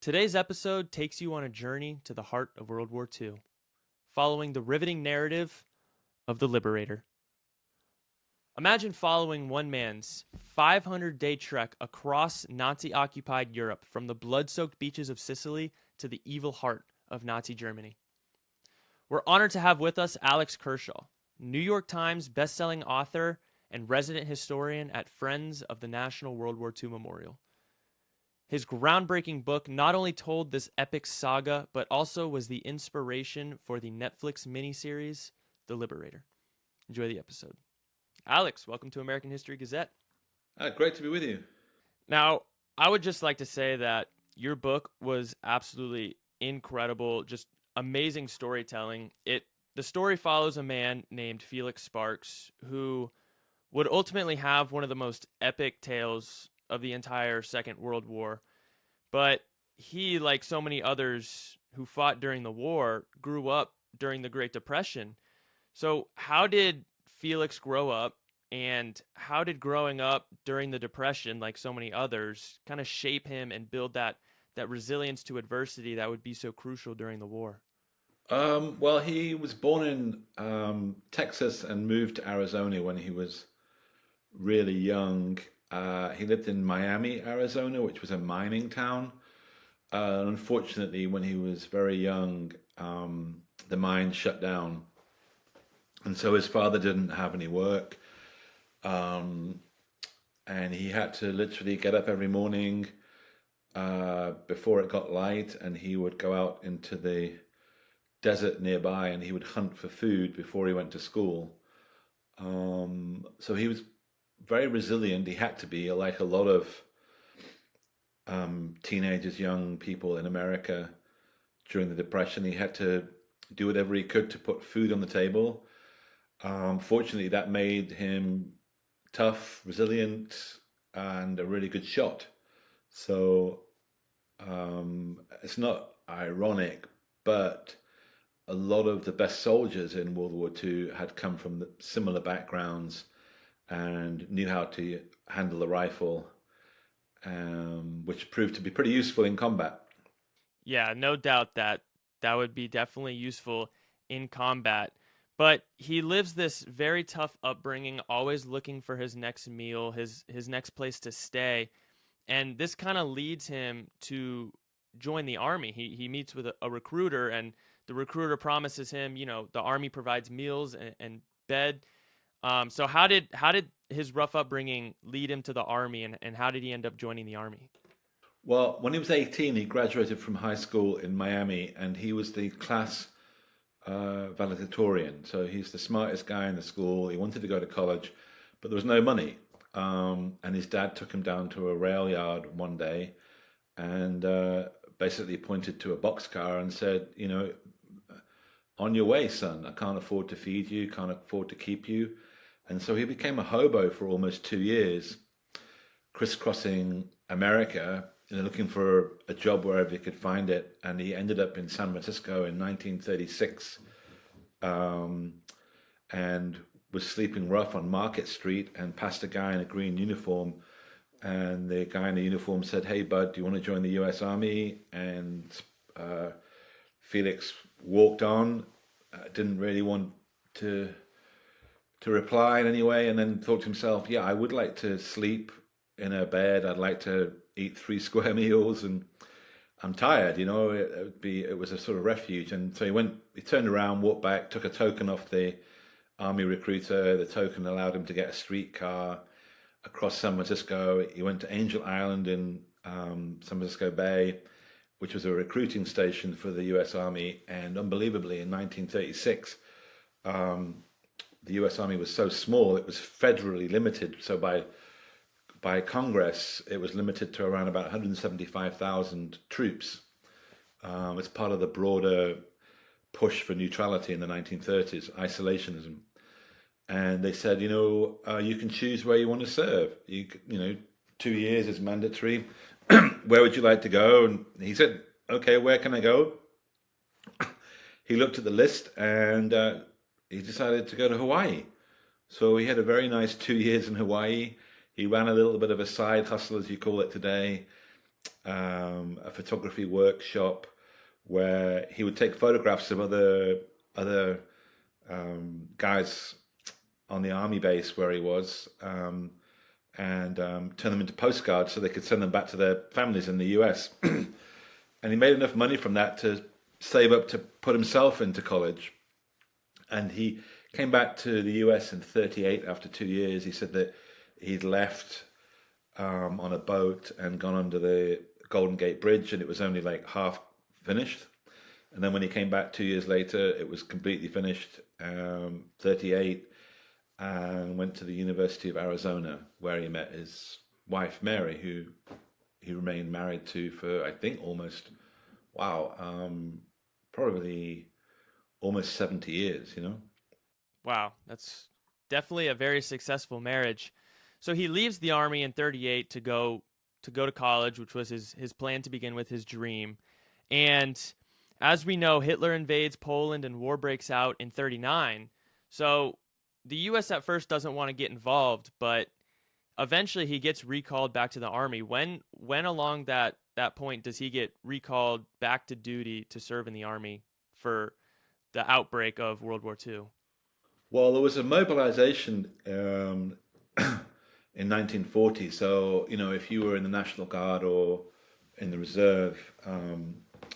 Today's episode takes you on a journey to the heart of World War II, following the riveting narrative of the Liberator. Imagine following one man's 500-day trek across Nazi-occupied Europe from the blood-soaked beaches of Sicily to the evil heart of Nazi Germany. We're honored to have with us Alex Kershaw, New York Times bestselling author and resident historian at Friends of the National WWII Memorial. His groundbreaking book not only told this epic saga, but also was the inspiration for the Netflix miniseries, The Liberator. Enjoy the episode. Alex, welcome to American History Gazette. Great to be with you. Now, I would just like to say that your book was absolutely incredible, just amazing storytelling. The story follows a man named Felix Sparks who would ultimately have one of the most epic tales of the entire Second World War. But he, like so many others who fought during the war, grew up during the Great Depression. So how did Felix grow up, and how did growing up during the Depression, like so many others, kind of shape him and build that resilience to adversity that would be so crucial during the war? Well, he was born in Texas and moved to Arizona when he was really young. He lived in Miami, Arizona, which was a mining town. Unfortunately, when he was very young, the mine shut down, and so his father didn't have any work, um, and he had to literally get up every morning before it got light, and he would go out into the desert nearby and he would hunt for food before he went to school. So he was very resilient. He had to be, like a lot of teenagers, young people in America during the Depression. He had to do whatever he could to put food on the table. Fortunately, that made him tough, resilient, and a really good shot. So it's not ironic, but a lot of the best soldiers in World War II had come from similar backgrounds and knew how to handle the rifle, which proved to be pretty useful in combat. Yeah, no doubt that that would be definitely useful in combat. But he lives this very tough upbringing, always looking for his next meal, his next place to stay. And this kind of leads him to join the army. He meets with a recruiter, and the recruiter promises him, the army provides meals and bed. So how did his rough upbringing lead him to the army, and how did he end up joining the army? Well, when he was 18, he graduated from high school in Miami and he was the class valedictorian. So he's the smartest guy in the school. He wanted to go to college, but there was no money. And his dad took him down to a rail yard one day and basically pointed to a boxcar and said, on your way, son. I can't afford to feed you, can't afford to keep you. And so he became a hobo for almost 2 years, crisscrossing America, looking for a job wherever he could find it. And he ended up in San Francisco in 1936, and was sleeping rough on Market Street and passed a guy in a green uniform. And the guy in the uniform said, "Hey, bud, do you want to join the U.S. Army?" And Felix walked on, didn't really want to reply in any way, and then thought to himself, "Yeah, I would like to sleep in a bed. I'd like to eat 3 square meals, and I'm tired. It was a sort of refuge." And so he turned around, walked back, took a token off the army recruiter. The token allowed him to get a streetcar across San Francisco. He went to Angel Island in San Francisco Bay, which was a recruiting station for the U.S. Army. And unbelievably, in 1936, the U.S. Army was so small, it was federally limited. So by Congress, it was limited to around about 175,000 troops. It's part of the broader push for neutrality in the 1930s, isolationism. And they said, you can choose where you want to serve. 2 years is mandatory. Where would you like to go? And he said, "Okay, where can I go?" He looked at the list and he decided to go to Hawaii. So he had a very nice 2 years in Hawaii. He ran a little bit of a side hustle, as you call it today, a photography workshop where he would take photographs of other guys on the army base where he was, and turn them into postcards so they could send them back to their families in the US. And he made enough money from that to save up to put himself into college. And he came back to the US in 38 after 2 years. He said that he'd left on a boat and gone under the Golden Gate Bridge, and it was only like half finished. And then when he came back 2 years later, it was completely finished, 38, and went to the University of Arizona, where he met his wife, Mary, who he remained married to for, I think, wow, probably almost 70 years, you know? Wow, that's definitely a very successful marriage. So he leaves the army in 38 to go to college, which was his plan to begin with, his dream. And as we know, Hitler invades Poland and war breaks out in 39. So the US at first doesn't want to get involved, but eventually he gets recalled back to the army. When along that point does he get recalled back to duty to serve in the army for the outbreak of World War II? Well, there was a mobilization in 1940. So, you know, if you were in the National Guard or in the reserve,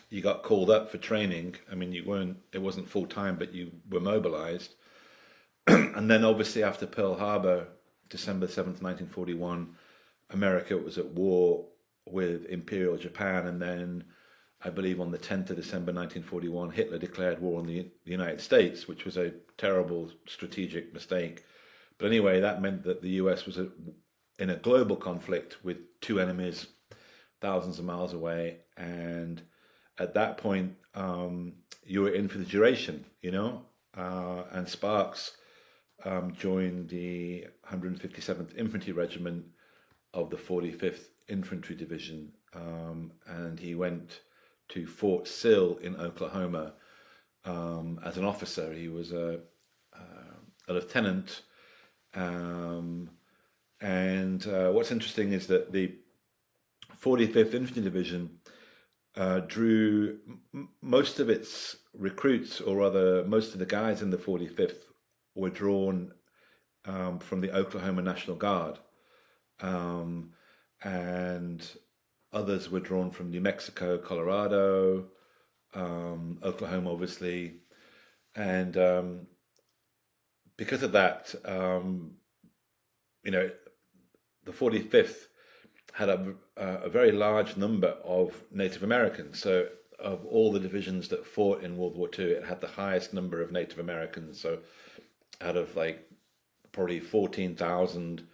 you got called up for training. I mean, it wasn't full time, but you were mobilized. And then obviously after Pearl Harbor, December 7th, 1941, America was at war with Imperial Japan. And then I believe on the 10th of December 1941, Hitler declared war on the United States, which was a terrible strategic mistake. But anyway, that meant that the US was in a global conflict with two enemies thousands of miles away. And at that point, you were in for the duration, you know? And Sparks joined the 157th Infantry Regiment of the 45th Infantry Division. And he went to Fort Sill in Oklahoma as an officer. He was a lieutenant. And what's interesting is that the 45th Infantry Division drew most of its recruits, or rather, most of the guys in the 45th were drawn from the Oklahoma National Guard. And others were drawn from New Mexico, Colorado, Oklahoma, obviously. And because of that, you know, the 45th had a very large number of Native Americans. So, of all the divisions that fought in World War II, it had the highest number of Native Americans. So, out of like probably 14,000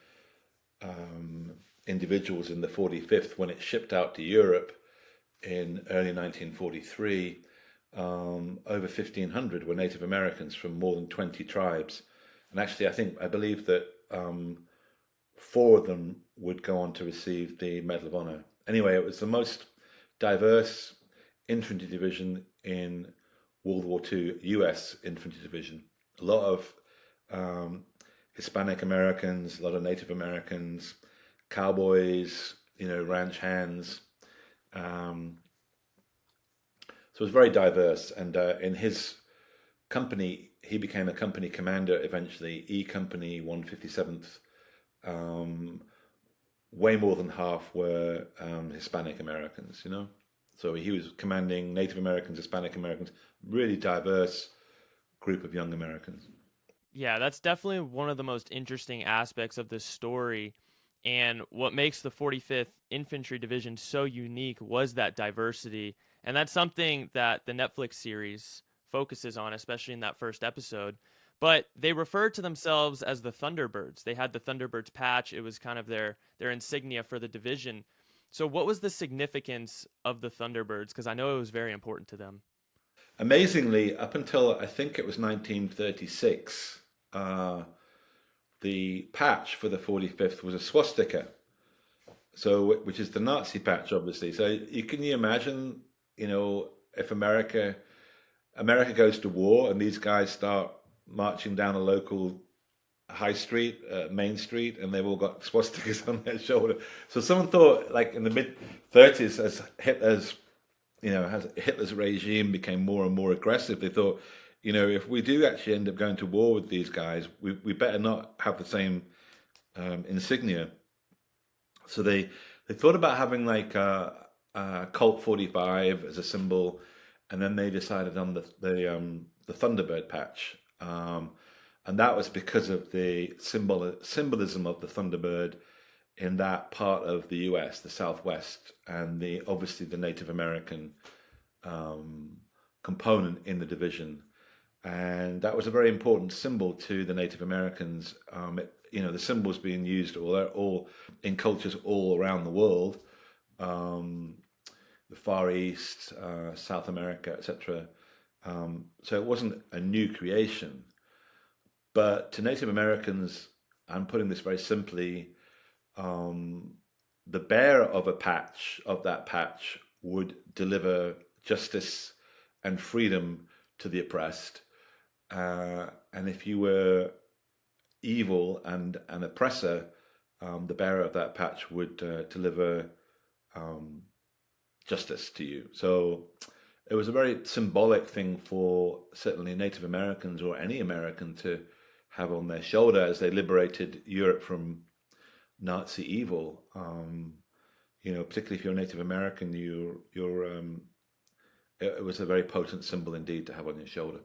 individuals in the 45th, when it shipped out to Europe in early 1943, over 1,500 were Native Americans from more than 20 tribes. And actually, I believe that four of them would go on to receive the Medal of Honor. Anyway, it was the most diverse infantry division in World War II, US infantry division. A lot of Hispanic Americans, a lot of Native Americans, cowboys, you know, ranch hands. So it was very diverse. And in his company, he became a company commander eventually, E Company 157th. Way more than half were Hispanic Americans, you know. So he was commanding Native Americans, Hispanic Americans, really diverse group of young Americans. Yeah, that's definitely one of the most interesting aspects of this story. And what makes the 45th Infantry Division so unique was that diversity. And that's something that the Netflix series focuses on, especially in that first episode. But they referred to themselves as the Thunderbirds. They had the Thunderbirds patch. It was kind of their insignia for the division. So what was the significance of the Thunderbirds? Because I know it was very important to them. Amazingly, up until I think it was 1936, the patch for the 45th was a swastika. So, which is the Nazi patch, obviously. So, can you imagine, you know, if America goes to war and these guys start marching down a local High Street, Main Street, and they've all got swastikas on their shoulder. So someone thought, like in the mid 30s, as Hitler's regime became more and more aggressive, they thought, if we do actually end up going to war with these guys, we better not have the same insignia. So they thought about having like a Colt 45 as a symbol, and then they decided on the Thunderbird patch, and that was because of the symbolism of the Thunderbird in that part of the U.S., the Southwest, and the obviously the Native American um, component in the division, and that was a very important symbol to the Native Americans. The symbols being used all in cultures all around the world, um, the Far East, South America, etc. So it wasn't a new creation, but to Native Americans, I'm putting this very simply, um, the bearer of that patch would deliver justice and freedom to the oppressed. And if you were evil and an oppressor, the bearer of that patch would deliver um, justice to you. So it was a very symbolic thing for certainly Native Americans or any American to have on their shoulder as they liberated Europe from Nazi evil. Particularly if you're a Native American, it was a very potent symbol indeed to have on your shoulder.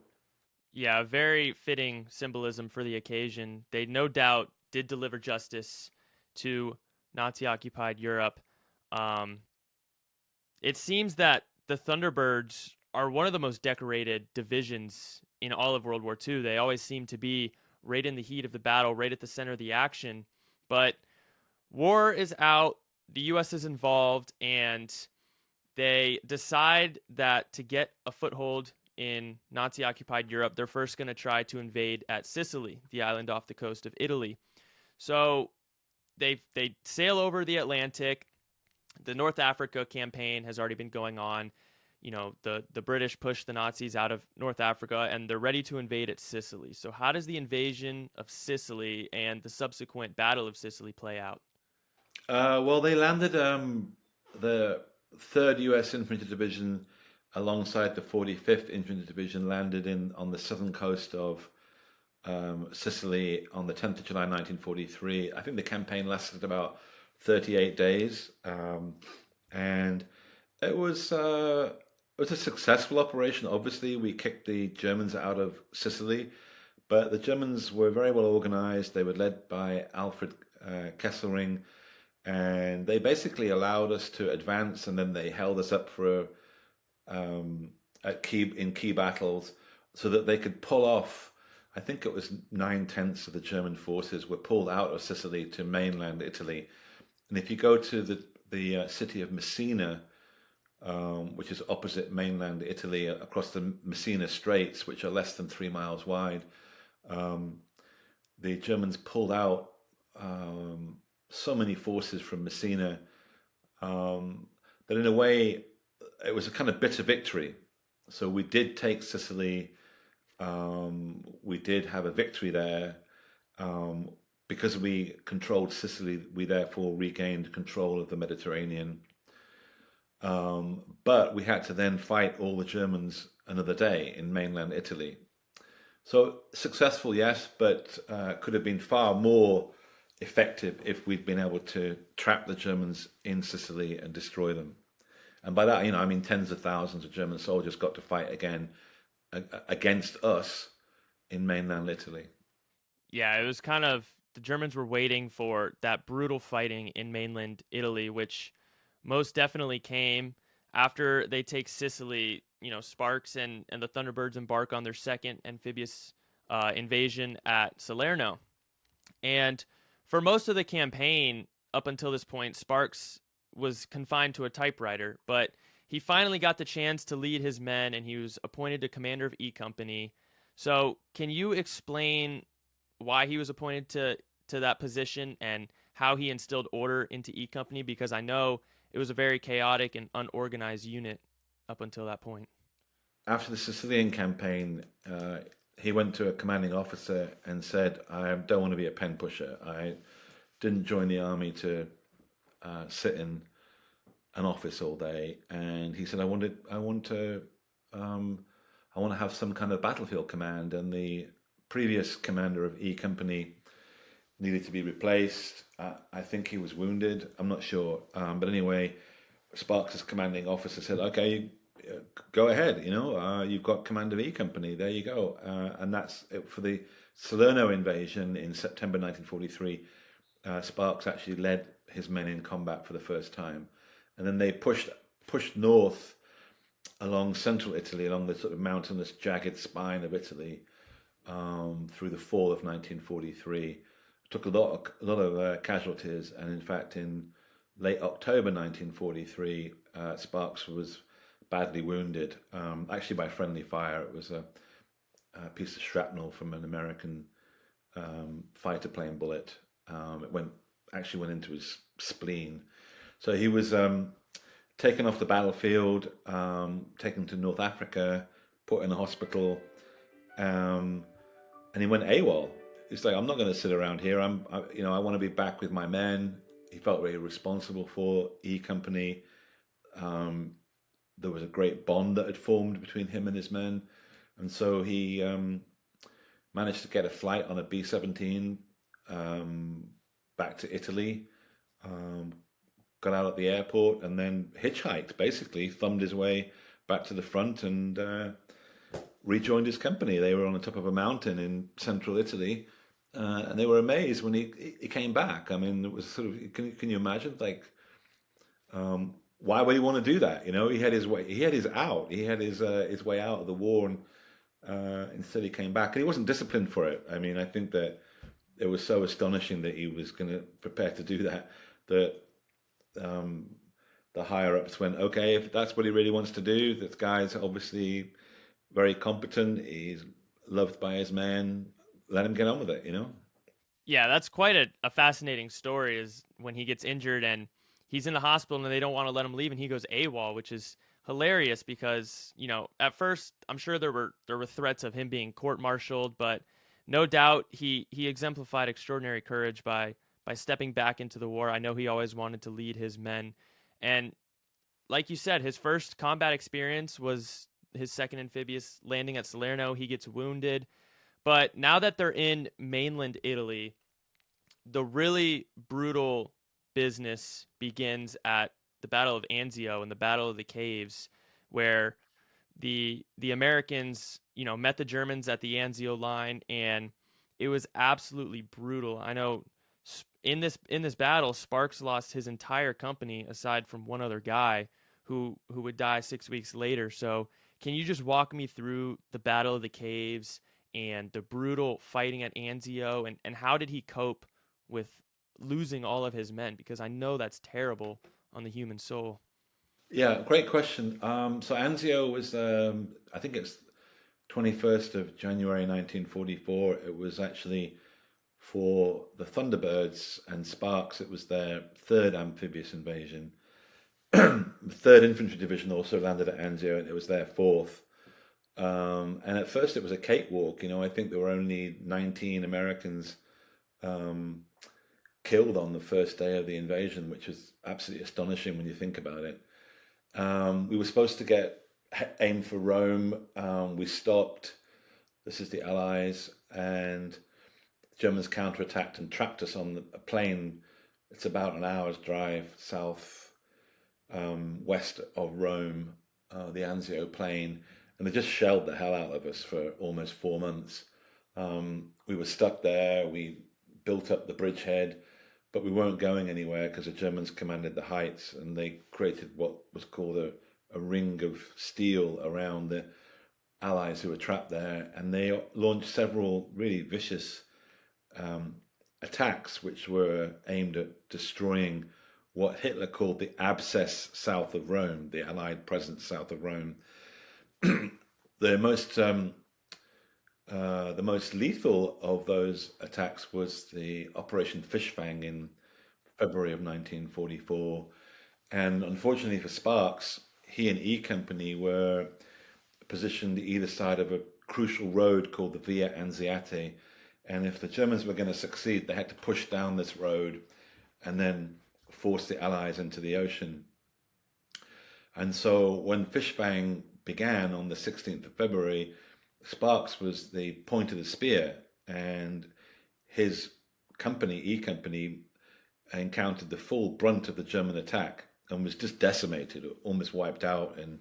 Yeah, very fitting symbolism for the occasion. They no doubt did deliver justice to Nazi occupied Europe. Um, it seems that the Thunderbirds are one of the most decorated divisions in all of World War II. They always seem to be right in the heat of the battle, right at the center of the action. But war is out, the US is involved, and they decide that to get a foothold in Nazi occupied Europe, they're first going to try to invade at Sicily, the island off the coast of Italy. So they sail over the Atlantic. The North Africa campaign has already been going on. The British pushed the Nazis out of North Africa and they're ready to invade at Sicily. So how does the invasion of Sicily and the subsequent Battle of Sicily play out? Well, they landed the Third U.S. Infantry Division alongside the 45th Infantry Division landed in on the southern coast of Sicily on the 10th of July 1943. I think the campaign lasted about 38 days, and it was a successful operation. Obviously, we kicked the Germans out of Sicily, but the Germans were very well organized. They were led by Alfred Kesselring, and they basically allowed us to advance, and then they held us up for um, in key battles, so that they could pull off. I think it was 9/10 of the German forces were pulled out of Sicily to mainland Italy, and if you go to the city of Messina, which is opposite mainland Italy, across the Messina Straits, which are less than 3 miles wide, um, the Germans pulled out so many forces from Messina that in a way it was a kind of bitter victory. So we did take Sicily. We did have a victory there. Um, because we controlled Sicily, we therefore regained control of the Mediterranean. But we had to then fight all the Germans another day in mainland Italy. So successful, yes, but could have been far more effective if we'd been able to trap the Germans in Sicily and destroy them. And by that, I mean tens of thousands of German soldiers got to fight again against us in mainland Italy. Yeah, it was kind of the Germans were waiting for that brutal fighting in mainland Italy, which most definitely came after they take Sicily. Sparks and the Thunderbirds embark on their second amphibious invasion at Salerno. And for most of the campaign, up until this point, Sparks was confined to a typewriter, but he finally got the chance to lead his men and he was appointed to commander of E Company. So, can you explain why he was appointed to that position and how he instilled order into E Company? Because I know it was a very chaotic and unorganized unit up until that point. After the Sicilian campaign, he went to a commanding officer and said, "I don't want to be a pen pusher. I didn't join the army to sit in an office all day." And he said, um, I want to have some kind of battlefield command." And the previous commander of E Company needed to be replaced. I think he was wounded. I'm not sure. But anyway, Sparks' commanding officer said, "Okay, go ahead. You've got command of E Company. There you go." And that's it for the Salerno invasion in September 1943. Sparks actually led his men in combat for the first time, and then they pushed north along central Italy, along the sort of mountainous, jagged spine of Italy, through the fall of 1943. Took a lot of casualties, and in fact, in late October 1943, Sparks was badly wounded, actually by friendly fire. It was a piece of shrapnel from an American fighter plane bullet. It went into his spleen. So he was taken off the battlefield, taken to North Africa, put in a hospital, and he went AWOL. He's like, "I'm not going to sit around here. I want to be back with my men." He felt very responsible for E Company. There was a great bond that had formed between him and his men, and so he managed to get a flight on a B-17 back to Italy. Got out at the airport and then hitchhiked, basically, thumbed his way back to the front and rejoined his company. They were on the top of a mountain in central Italy, and they were amazed when he came back. I mean, it was sort of, can you imagine? Like, why would he want to do that? He had his way, he had his out, he had his way out of the war, and instead he came back, and he wasn't disciplined for it. I mean, I think that it was so astonishing that he was going to prepare to do that, that the higher ups went, "Okay, if that's what he really wants to do, this guy's obviously very competent. He's loved by his men. Let him get on with it." Yeah, that's quite a fascinating story. Is when he gets injured and he's in the hospital and they don't want to let him leave, and he goes AWOL, which is hilarious because at first I'm sure there were threats of him being court-martialed, but no doubt he exemplified extraordinary courage by stepping back into the war. I know he always wanted to lead his men, and like you said, his first combat experience was his second amphibious landing at Salerno. He gets wounded, but now that they're in mainland Italy, the really brutal business begins at the Battle of Anzio and the Battle of the Caves, where the Americans, met the Germans at the Anzio line, and it was absolutely brutal. I know in this battle, Sparks lost his entire company aside from one other guy who would die 6 weeks later. So, can you just walk me through the Battle of the Caves and the brutal fighting at Anzio, and how did he cope with losing all of his men? Because I know that's terrible on the human soul. Yeah, great question. So Anzio was, I think it's 21st of January 1944. It was actually for the Thunderbirds and Sparks. It was their third amphibious invasion. The third Infantry Division also landed at Anzio, and it was their fourth. And at first, it was a cakewalk. I think there were only 19 Americans killed on the first day of the invasion, which was absolutely astonishing when you think about it. We were supposed to aim for Rome. We stopped. This is the Allies, and the Germans counterattacked and trapped us on a plain. It's about an hour's drive south west of Rome, the Anzio plain, and they just shelled the hell out of us for almost 4 months. We were stuck there. We built up the bridgehead, but we weren't going anywhere because the Germans commanded the heights, and they created what was called a ring of steel around the Allies who were trapped there, and they launched several really vicious attacks which were aimed at destroying what Hitler called the abscess south of Rome, the Allied presence south of Rome. The most lethal of those attacks was the Operation Fishfang in February of 1944. And unfortunately for Sparks, he and E Company were positioned either side of a crucial road called the Via Anziate. And if the Germans were going to succeed, they had to push down this road and then force the Allies into the ocean. And so when Fishfang began on the 16th of February, Sparks was the point of the spear, and his company, E Company, encountered the full brunt of the German attack and was just decimated, almost wiped out in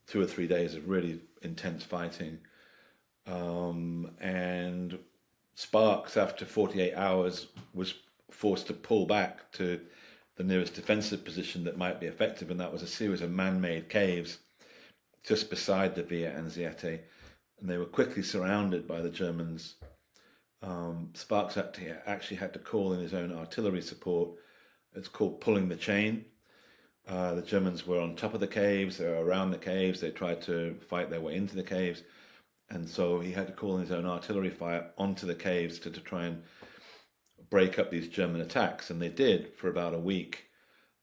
2 or 3 days of really intense fighting. And Sparks, after 48 hours, was forced to pull back to the nearest defensive position that might be effective, and that was a series of man-made caves just beside the Via Anziate, and they were quickly surrounded by the Germans. Sparks actually had to call in his own artillery support. It's called pulling the chain. The Germans were on top of the caves, they were around the caves, they tried to fight their way into the caves, and so he had to call in his own artillery fire onto the caves to try and break up these German attacks, and they did for about a week.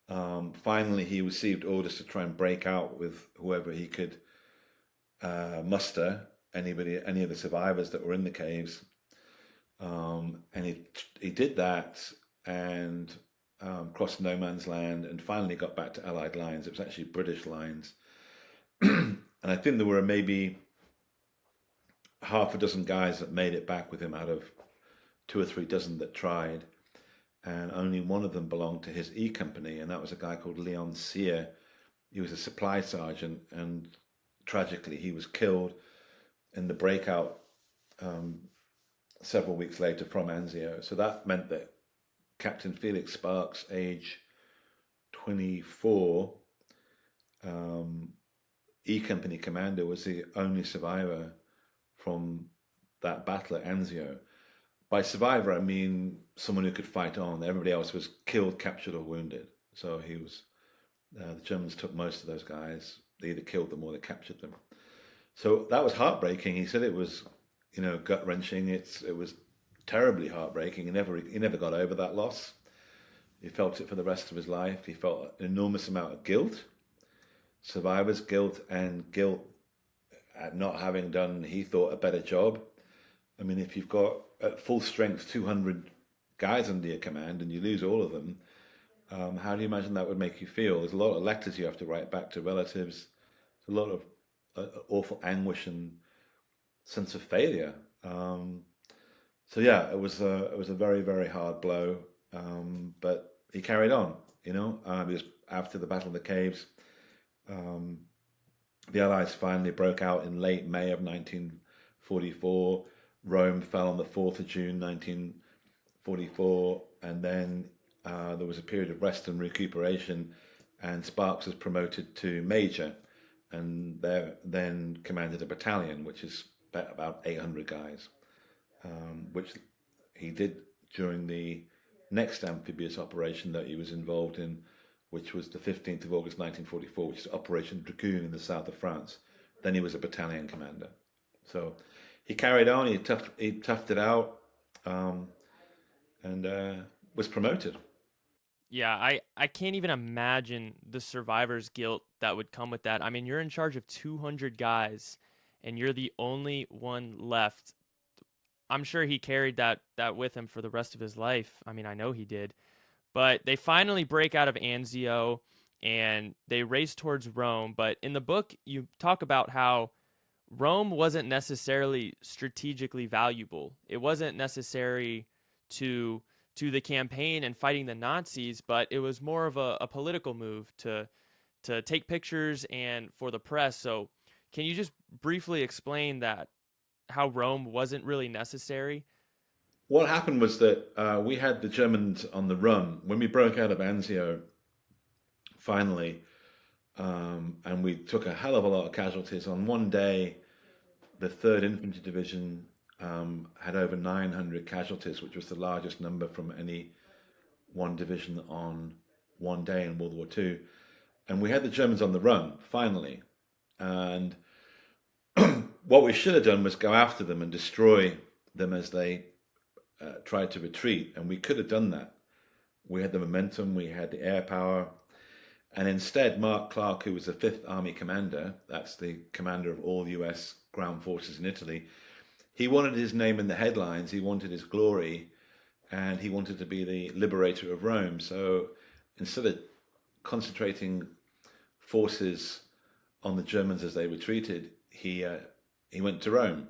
Finally, he received orders to try and break out with whoever he could muster, any of the survivors that were in the caves. And he did that and crossed no man's land and finally got back to Allied lines. It was actually British lines. And I think there were maybe half a dozen guys that made it back with him out of 2 or 3 dozen that tried. And only one of them belonged to his E Company, and that was a guy called Leon Cyr. He was a supply sergeant, and tragically he was killed in the breakout several weeks later from Anzio. So that meant that Captain Felix Sparks, age 24, E Company commander, was the only survivor from that battle at Anzio. By survivor, I mean someone who could fight on. Everybody else was killed, captured, or wounded. So he was. The Germans took most of those guys. They either killed them or they captured them. So that was heartbreaking. He said it was, gut wrenching. It was terribly heartbreaking. He never got over that loss. He felt it for the rest of his life. He felt an enormous amount of guilt, survivor's guilt, and guilt at not having done, he thought, a better job. I mean, if you've got at full strength 200 guys under your command and you lose all of them, how do you imagine that would make you feel? There's a lot of letters you have to write back to relatives. There's a lot of awful anguish and sense of failure. So yeah, it was a very, very hard blow, but he carried on. Because after the Battle of the Caves, the Allies finally broke out in late May of 1944. Rome fell on the 4th of June 1944, and then there was a period of rest and recuperation, and Sparks was promoted to major, and then commanded a battalion, which is about 800 guys, which he did during the next amphibious operation that he was involved in, which was the 15th of August 1944, which is Operation Dragoon in the south of France. Then he was a battalion commander. So he carried on, he toughed it out, and was promoted. Yeah, I can't even imagine the survivor's guilt that would come with that. I mean, you're in charge of 200 guys, and you're the only one left. I'm sure he carried that with him for the rest of his life. I mean, I know he did. But they finally break out of Anzio, and they race towards Rome. But in the book, you talk about how Rome wasn't necessarily strategically valuable. It wasn't necessary to the campaign and fighting the Nazis, but it was more of a political move to take pictures and for the press. So can you just briefly explain that, how Rome wasn't really necessary? What happened was that we had the Germans on the run. When we broke out of Anzio, finally, and we took a hell of a lot of casualties. On one day, the 3rd Infantry Division had over 900 casualties, which was the largest number from any one division on one day in World War II. And we had the Germans on the run, finally. And what we should have done was go after them and destroy them as they tried to retreat. And we could have done that. We had the momentum, we had the air power. And instead, Mark Clark, who was the Fifth Army commander, that's the commander of all U.S. ground forces in Italy, he wanted his name in the headlines. He wanted his glory, and he wanted to be the liberator of Rome. So instead of concentrating forces on the Germans as they retreated, he went to Rome.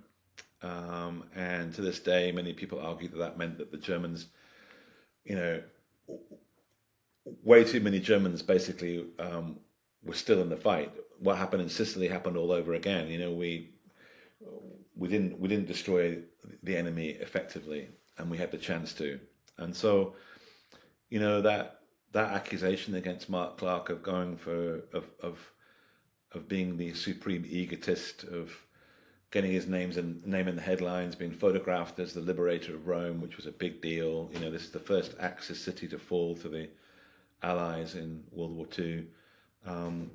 And to this day, many people argue that that meant that the Germans, you know, way too many Germans basically were still in the fight. What happened in Sicily happened all over again. We didn't destroy the enemy effectively, and we had the chance to. And so, that accusation against Mark Clark of going for of being the supreme egotist, of getting his name in the headlines, being photographed as the liberator of Rome, which was a big deal. This is the first Axis city to fall to the Allies in World War II. Um,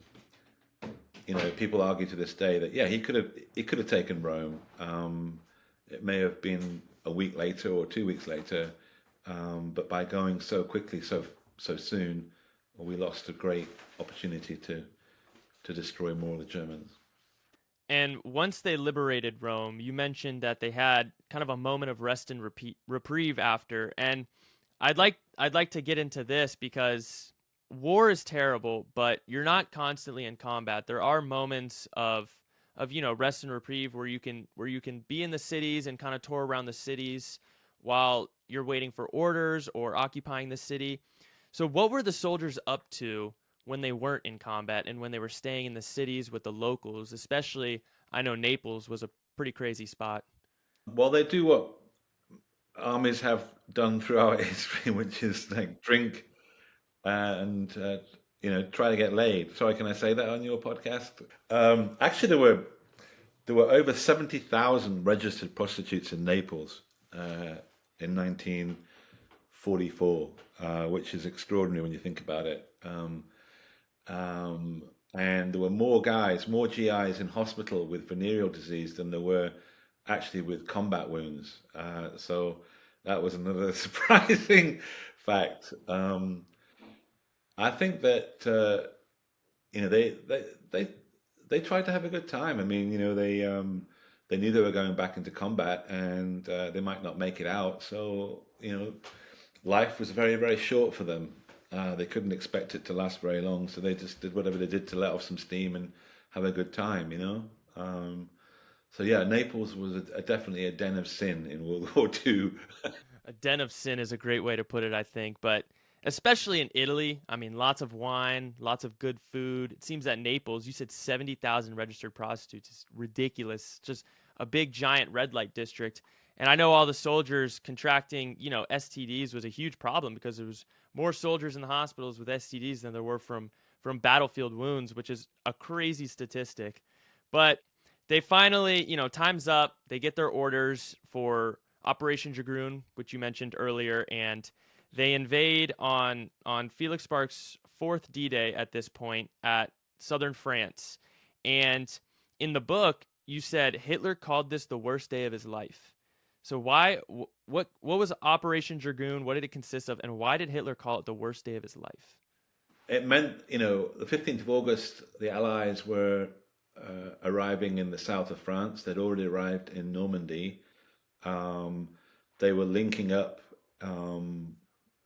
People argue to this day that he could have taken Rome. It may have been a week later or 2 weeks later, but by going so quickly, so soon, we lost a great opportunity to destroy more of the Germans. And once they liberated Rome, you mentioned that they had kind of a moment of rest and reprieve after. And I'd like to get into this because war is terrible, but you're not constantly in combat. There are moments of rest and reprieve where you can be in the cities and kind of tour around the cities while you're waiting for orders or occupying the city. So what were the soldiers up to when they weren't in combat and when they were staying in the cities with the locals? Especially, I know Naples was a pretty crazy spot. Well, they do what armies have done throughout history, which is like drink and try to get laid. Sorry, can I say that on your podcast? Actually, there were over 70,000 registered prostitutes in Naples in 1944, which is extraordinary when you think about it. And there were more GIs in hospital with venereal disease than there were actually with combat wounds. So that was another surprising fact. I think that you know they they tried to have a good time. I mean, they knew they were going back into combat, and they might not make it out. So life was very, very short for them. They couldn't expect it to last very long, so they just did whatever they did to let off some steam and have a good time. So yeah, Naples was definitely a den of sin in World War II. A den of sin is a great way to put it, I think. But especially in Italy, I mean, lots of wine, lots of good food. It seems that Naples, you said 70,000 registered prostitutes. Is ridiculous. Just a big, giant red light district. And I know all the soldiers contracting, STDs was a huge problem because there was more soldiers in the hospitals with STDs than there were from battlefield wounds, which is a crazy statistic. But they finally, time's up. They get their orders for Operation Dragoon, which you mentioned earlier, and they invade on Felix Sparks' fourth D-Day at this point at southern France. And in the book, you said Hitler called this the worst day of his life. So why what was Operation Dragoon? What did it consist of, and why did Hitler call it the worst day of his life? It meant, the 15th of August, the Allies were arriving in the south of France. They'd already arrived in Normandy. Um, they were linking up.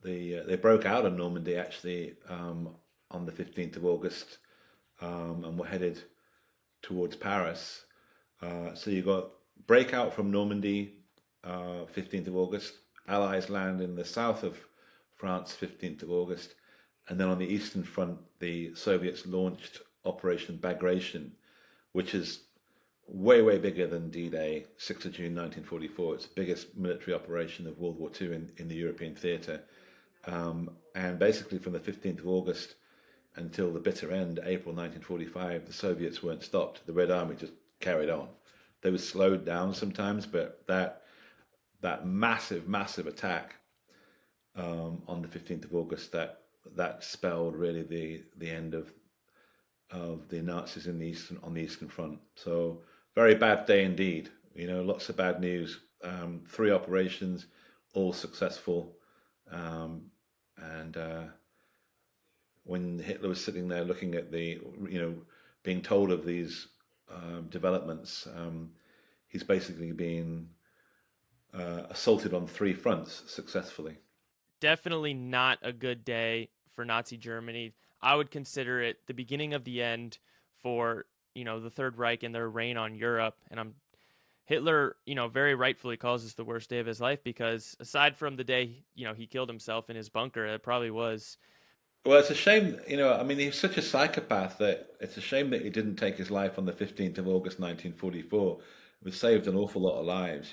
They broke out of Normandy actually on the 15th of August, and were headed towards Paris. So you got breakout from Normandy, 15th of August. Allies land in the south of France, 15th of August. And then on the Eastern Front, the Soviets launched Operation Bagration, which is way, way bigger than D-Day, 6th of June 1944. It's the biggest military operation of World War II in the European theatre. And basically from the 15th of August until the bitter end, April 1945, the Soviets weren't stopped. The Red Army just carried on. They were slowed down sometimes, but that massive, massive attack on the 15th of August, that spelled really the end of the Nazis on the Eastern Front. So very bad day indeed. Lots of bad news. 3 operations, all successful, and when Hitler was sitting there looking at being told of these developments, he's basically been assaulted on three fronts successfully. Definitely not a good day for Nazi Germany. I would consider it the beginning of the end for, the Third Reich and their reign on Europe. And Hitler, very rightfully calls this the worst day of his life because aside from the day, he killed himself in his bunker, it probably was. Well, it's a shame, I mean, he's such a psychopath that it's a shame that he didn't take his life on the 15th of August, 1944. It would saved an awful lot of lives.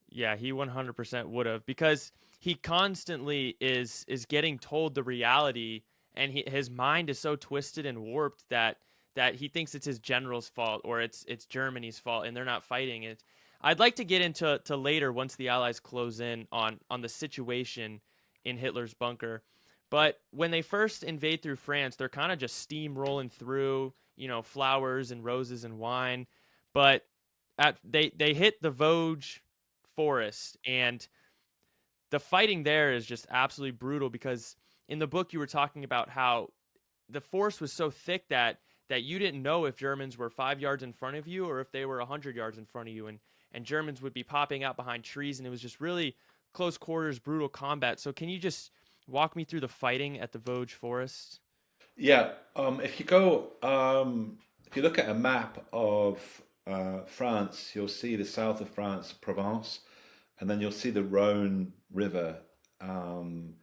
Yeah, he 100% would have because he constantly is getting told the reality, and his mind is so twisted and warped that he thinks it's his general's fault or it's Germany's fault and they're not fighting it. I'd like to get into later once the Allies close in on the situation in Hitler's bunker. But when they first invade through France, they're kind of just steamrolling through, flowers and roses and wine. But they hit the Vosges Forest, and the fighting there is just absolutely brutal because in the book you were talking about how the force was so thick that you didn't know if Germans were 5 yards in front of you or if they were 100 yards in front of you, and Germans would be popping out behind trees, and it was just really close quarters, brutal combat. So can you just walk me through the fighting at the Vosges Forest? Yeah, if you look at a map of France, you'll see the south of France, Provence, and then you'll see the Rhone River. Um,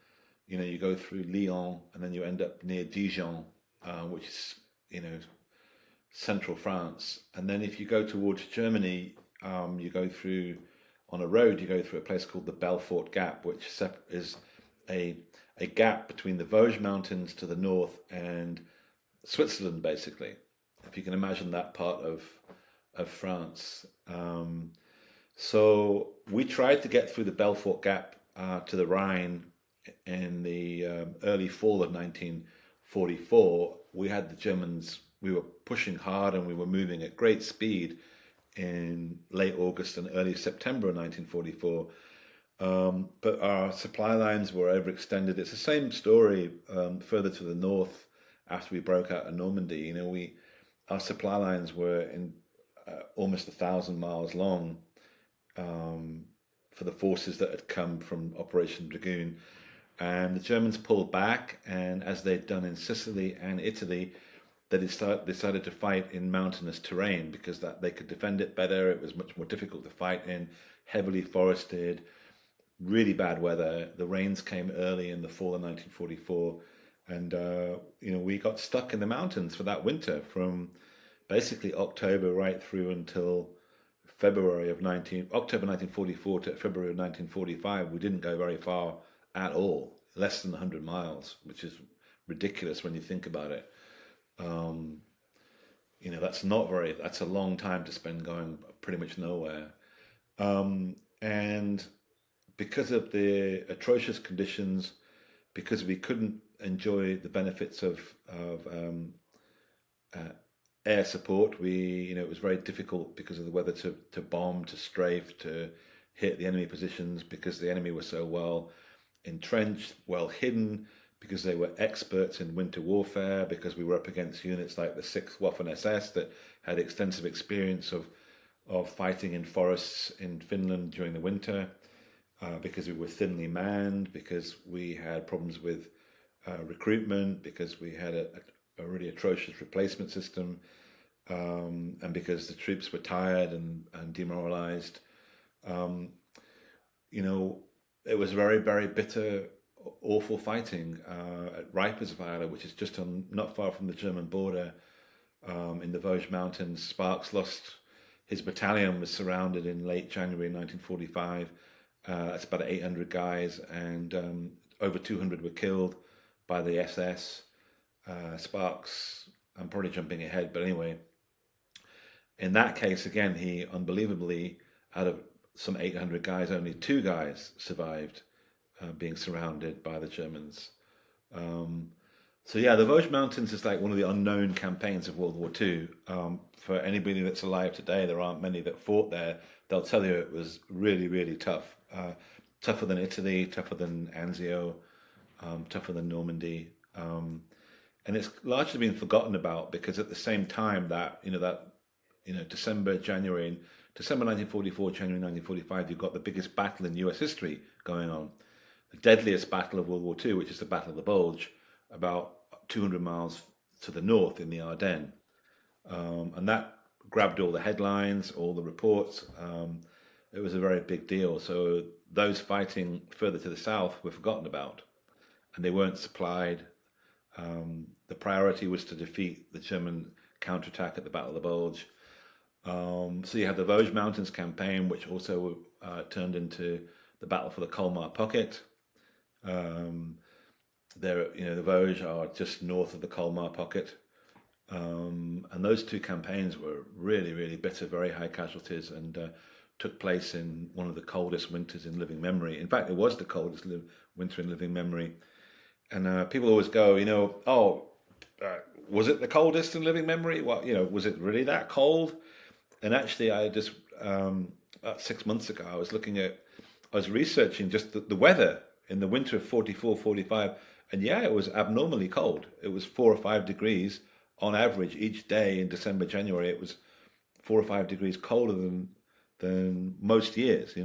you go through Lyon, and then you end up near Dijon, which is central France. And then if you go towards Germany, you go through on a road. You go through a place called the Belfort Gap, which is a a gap between the Vosges Mountains to the north and Switzerland, basically. If you can imagine that part of France. So we tried to get through the Belfort Gap to the Rhine in the early fall of 1944. We had the Germans, we were pushing hard and we were moving at great speed in late August and early September of 1944. But our supply lines were overextended. It's the same story further to the north after we broke out of Normandy. Our supply lines were in almost 1,000 miles long for the forces that had come from Operation Dragoon. And the Germans pulled back, and as they'd done in Sicily and Italy, they decided to fight in mountainous terrain because that they could defend it better. It was much more difficult to fight in heavily forested, really bad weather. The rains came early in the fall of 1944, and we got stuck in the mountains for that winter from basically October right through until October 1944 to February of 1945. We didn't go very far at all, less than 100 miles, which is ridiculous when you think about it. That's a long time to spend going pretty much nowhere. And because of the atrocious conditions, because we couldn't enjoy the benefits of uh, air support, it was very difficult because of the weather to bomb, to strafe, to hit the enemy positions because the enemy was so well entrenched, well hidden, because they were experts in winter warfare, because we were up against units like the 6th Waffen SS that had extensive experience of fighting in forests in Finland during the winter, because we were thinly manned, because we had problems with recruitment, because we had a really atrocious replacement system, and because the troops were tired and demoralized. Um, it was very, very bitter, awful fighting at Reipertsiller, which is just not far from the German border, in the Vosges Mountains. Sparks lost his battalion, was surrounded in late January 1945. That's about 800 guys, and over 200 were killed by the SS. Sparks, I'm probably jumping ahead, but anyway, in that case, again, he unbelievably, out of some 800 guys, only two guys survived being surrounded by the Germans. So yeah, the Vosges Mountains is like one of the unknown campaigns of World War II. For anybody that's alive today, there aren't many that fought there. They'll tell you it was really, really tough. Tougher than Italy, tougher than Anzio, tougher than Normandy. and it's largely been forgotten about because at the same time that December 1944, January 1945, you've got the biggest battle in U.S. history going on, the deadliest battle of World War II, which is the Battle of the Bulge, about 200 miles to the north in the Ardennes, and that grabbed all the headlines, all the reports. It was a very big deal. So those fighting further to the south were forgotten about, and they weren't supplied. The priority was to defeat the German counterattack at the Battle of the Bulge. So you have the Vosges Mountains campaign, which also turned into the battle for the Colmar Pocket. The Vosges are just north of the Colmar Pocket, and those two campaigns were really, really bitter, very high casualties, and took place in one of the coldest winters in living memory. In fact, it was the coldest winter in living memory. And people always go, was it the coldest in living memory? Well, was it really that cold? And actually, I just about 6 months ago, I was researching just the weather in the winter of 44, 45, and yeah, it was abnormally cold. It was 4 or 5 degrees on average each day in December, January. It was 4 or 5 degrees colder than most years.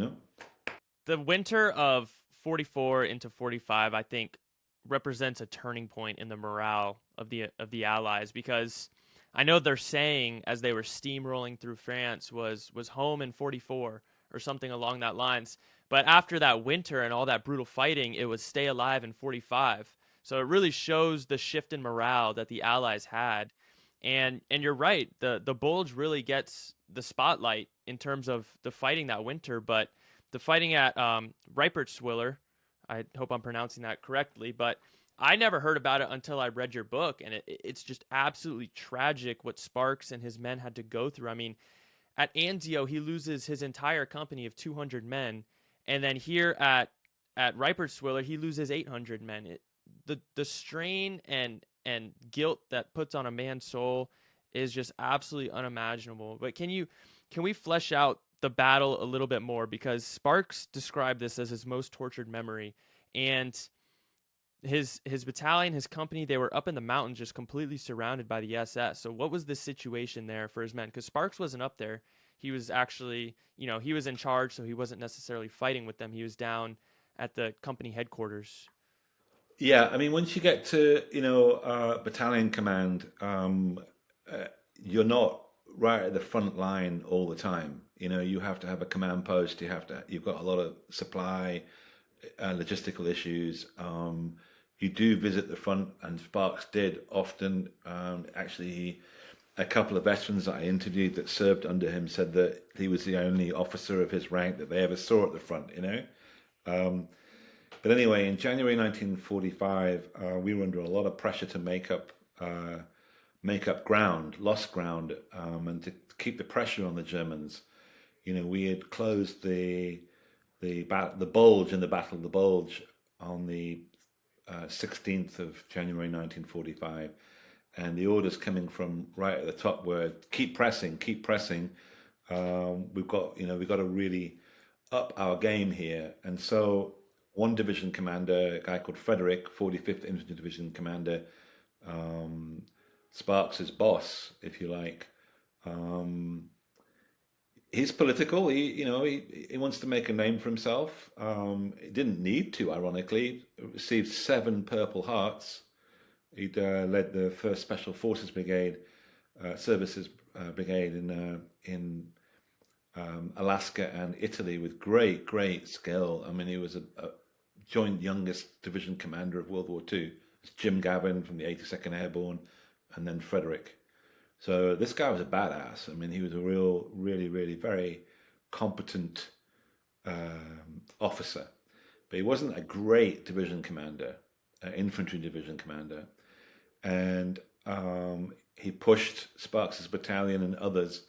The winter of 44 into 45, I think, represents a turning point in the morale of the Allies, because I know they're saying, as they were steamrolling through France, was home in 44 or something along that lines. But after that winter and all that brutal fighting, it was stay alive in 45. So it really shows the shift in morale that the Allies had. And you're right, the Bulge really gets the spotlight in terms of the fighting that winter, but the fighting at Reipertsiller, I hope I'm pronouncing that correctly, but I never heard about it until I read your book, and it's just absolutely tragic what Sparks and his men had to go through. I mean, at Anzio, he loses his entire company of 200 men, and then here at Reipertswiller, he loses 800 men. The strain and guilt that puts on a man's soul is just absolutely unimaginable. But can we flesh out the battle a little bit more, because Sparks described this as his most tortured memory, and his battalion, his company, they were up in the mountains, just completely surrounded by the SS. So what was the situation there for his men? Because Sparks wasn't up there. He was actually, he was in charge, so he wasn't necessarily fighting with them. He was down at the company headquarters. Yeah, I mean, once you get to battalion command, you're not right at the front line all the time. You have to have a command post. You've got a lot of supply, logistical issues. You do visit the front, and Sparks did often. Actually, a couple of veterans that I interviewed that served under him said that he was the only officer of his rank that they ever saw at the front. But anyway, in January 1945, we were under a lot of pressure to make up ground, lost ground, and to keep the pressure on the Germans. We had closed the bulge in the Battle of the Bulge on the 16th of January 1945, and the orders coming from right at the top were keep pressing, keep pressing. We've got to really up our game here, and so one division commander, a guy called Frederick, 45th Infantry Division commander, Sparks's boss, if you like. He's political. He wants to make a name for himself. He didn't need to, ironically. Received 7 Purple Hearts. He'd led the First Special Forces Brigade, Services Brigade in Alaska and Italy with great, great skill. I mean, he was a joint youngest division commander of World War II. It's Jim Gavin from the 82nd Airborne, and then Frederick. So this guy was a badass. I mean, he was a really, really very competent officer, but he wasn't a great division commander, infantry division commander. And he pushed Sparks's battalion and others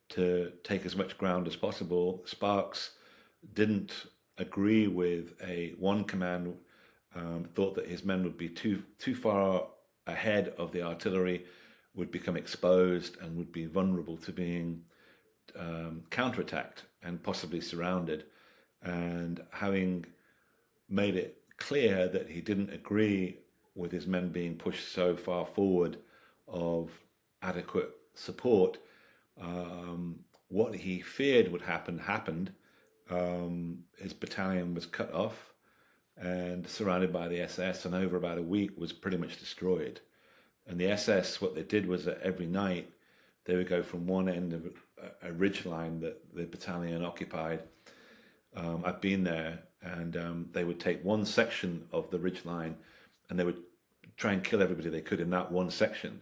to take as much ground as possible. Sparks didn't agree with one command, thought that his men would be too far ahead of the artillery, would become exposed and would be vulnerable to being counterattacked and possibly surrounded. And having made it clear that he didn't agree with his men being pushed so far forward of adequate support, what he feared would happen happened. His battalion was cut off and surrounded by the SS, and over about a week was pretty much destroyed. And the SS, what they did was that every night they would go from one end of a ridge line that the battalion occupied. I've been there, and they would take one section of the ridge line, and they would try and kill everybody they could in that one section.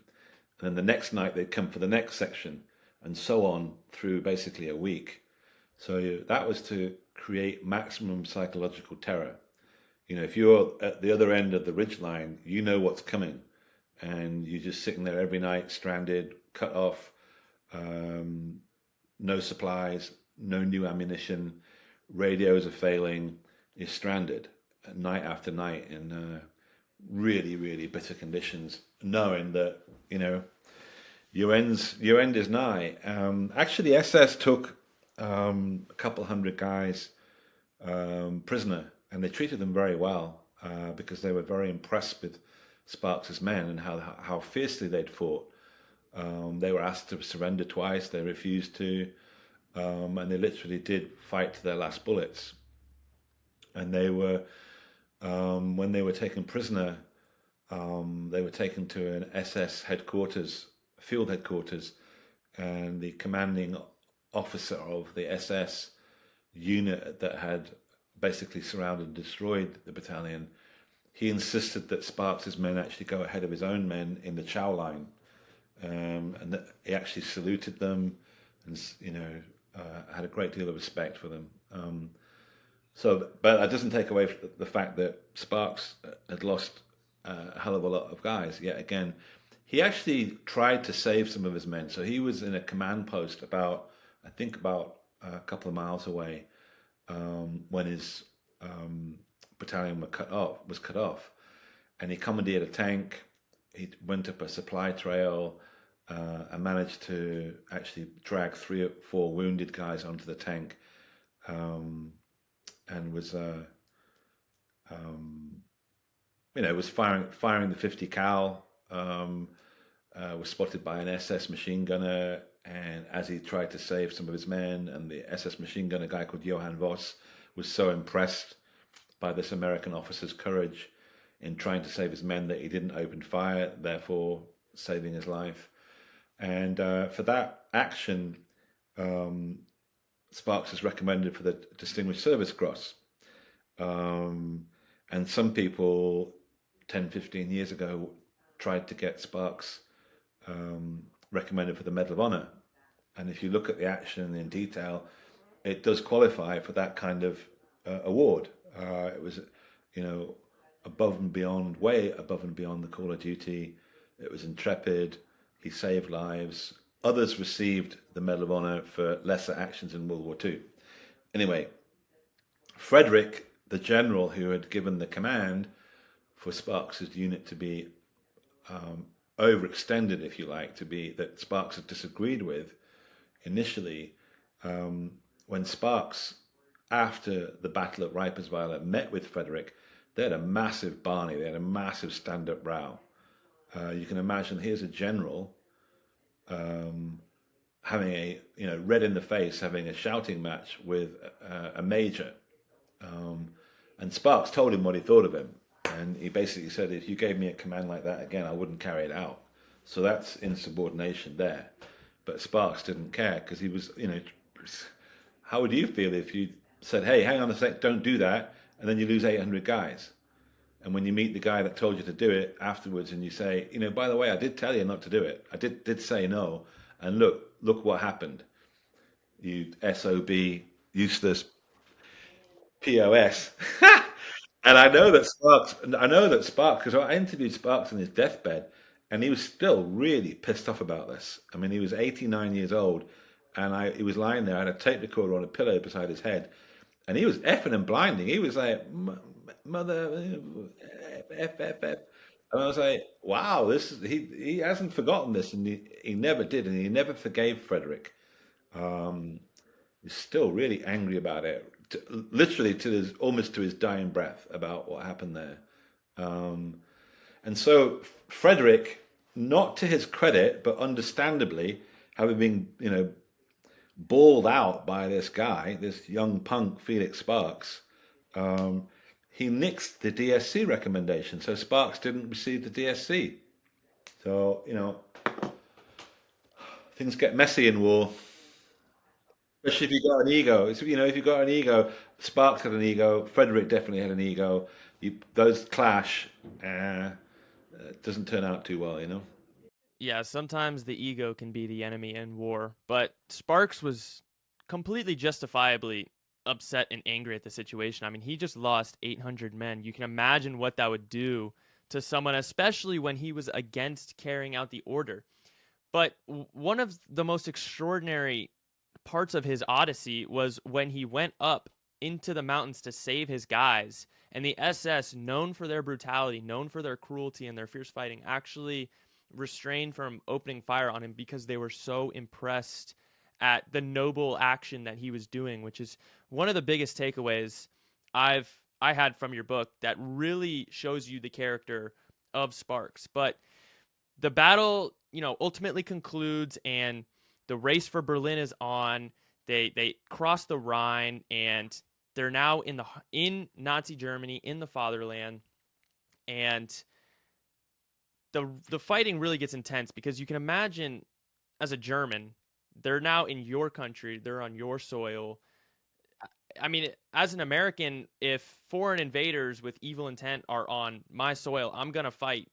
And then the next night they'd come for the next section, and so on through basically a week. So that was to create maximum psychological terror. You know, if you're at the other end of the ridge line, you know what's coming, and you're just sitting there every night, stranded, cut off, no supplies, no new ammunition, radios are failing, you're stranded night after night in really, really bitter conditions, knowing that, you know, your end is nigh. Actually, SS took a couple hundred guys prisoner, and they treated them very well because they were very impressed with Sparks's men and how fiercely they'd fought. They were asked to surrender twice. They refused to, and they literally did fight to their last bullets. And they were, when they were taken prisoner, they were taken to an SS headquarters, field headquarters, and the commanding officer of the SS unit that had basically surrounded and destroyed the battalion, he insisted that Sparks's men actually go ahead of his own men in the chow line, and that he actually saluted them, and had a great deal of respect for them. But that doesn't take away from the fact that Sparks had lost a hell of a lot of guys. Yet again, he actually tried to save some of his men. So he was in a command post about a couple of miles away when his battalion was cut off, and he commandeered a tank. He went up a supply trail and managed to actually drag 3 or 4 wounded guys onto the tank, and was was firing the 50 cal. Was spotted by an SS machine gunner, and as he tried to save some of his men, and the SS machine gunner guy called Johann Voss was so impressed by this American officer's courage in trying to save his men that he didn't open fire, therefore saving his life. And for that action, Sparks is recommended for the Distinguished Service Cross. And some people 10, 15 years ago tried to get Sparks recommended for the Medal of Honor. And if you look at the action in detail, it does qualify for that kind of award. It was, way above and beyond the call of duty. It was intrepid. He saved lives. Others received the Medal of Honor for lesser actions in World War II. Anyway, Frederick, the general who had given the command for Sparks' unit to be overextended, if you like, that Sparks had disagreed with initially, when Sparks, after the battle at Reipertsiller, met with Frederick, they had a massive Barney, they had a massive stand-up row. You can imagine, here's a general having a, red in the face, having a shouting match with a major. And Sparks told him what he thought of him. And he basically said, if you gave me a command like that again, I wouldn't carry it out. So that's insubordination there. But Sparks didn't care, because he was, how would you feel if you said, hey, hang on a sec, don't do that, and then you lose 800 guys? And when you meet the guy that told you to do it afterwards, and you say, by the way, I did tell you not to do it. I did say no. And look what happened. You SOB, useless POS. And I know that Sparks, because I interviewed Sparks on his deathbed, and he was still really pissed off about this. I mean, he was 89 years old, and he was lying there. I had a tape recorder on a pillow beside his head, and he was effing and blinding. He was like, mother, F. And I was like, wow, he hasn't forgotten this, and he never did, and he never forgave Frederick. He's still really angry about it, literally almost to his dying breath about what happened there. And so Frederick, not to his credit, but understandably, having been, bawled out by this guy, this young punk Felix Sparks, um, he nixed the DSC recommendation. So Sparks didn't receive the DSC. So, things get messy in war, especially if you got an ego. If you got an ego, Sparks had an ego, Frederick definitely had an ego. Those clash, it doesn't turn out too well. Yeah, sometimes the ego can be the enemy in war, but Sparks was completely justifiably upset and angry at the situation. I mean, he just lost 800 men. You can imagine what that would do to someone, especially when he was against carrying out the order. But one of the most extraordinary parts of his Odyssey was when he went up into the mountains to save his guys, and the SS, known for their brutality, known for their cruelty and their fierce fighting, actually restrained from opening fire on him because they were so impressed at the noble action that he was doing, which is one of the biggest takeaways I had from your book that really shows you the character of Sparks. But the battle, ultimately concludes, and the race for Berlin is on. They cross the Rhine, and they're now in Nazi Germany, in the fatherland, and the fighting really gets intense because you can imagine, as a German, they're now in your country, they're on your soil. I mean, as an American, if foreign invaders with evil intent are on my soil, I'm gonna fight.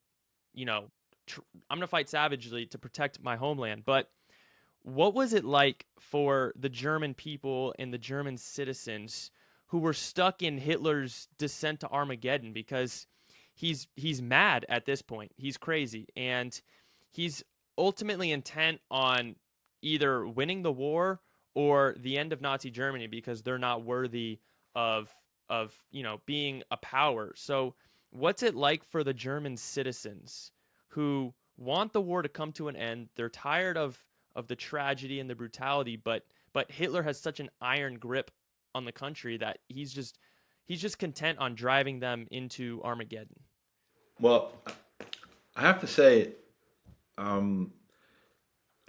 You know, I'm gonna fight savagely to protect my homeland. But what was it like for the German people and the German citizens who were stuck in Hitler's descent to Armageddon? Because he's mad at this point. He's crazy, and he's ultimately intent on either winning the war or the end of Nazi Germany because they're not worthy of being a power. So what's it like for the German citizens who want the war to come to an end? They're tired of the tragedy and the brutality, but Hitler has such an iron grip on the country that he's just content on driving them into Armageddon. Well, I have to say, um,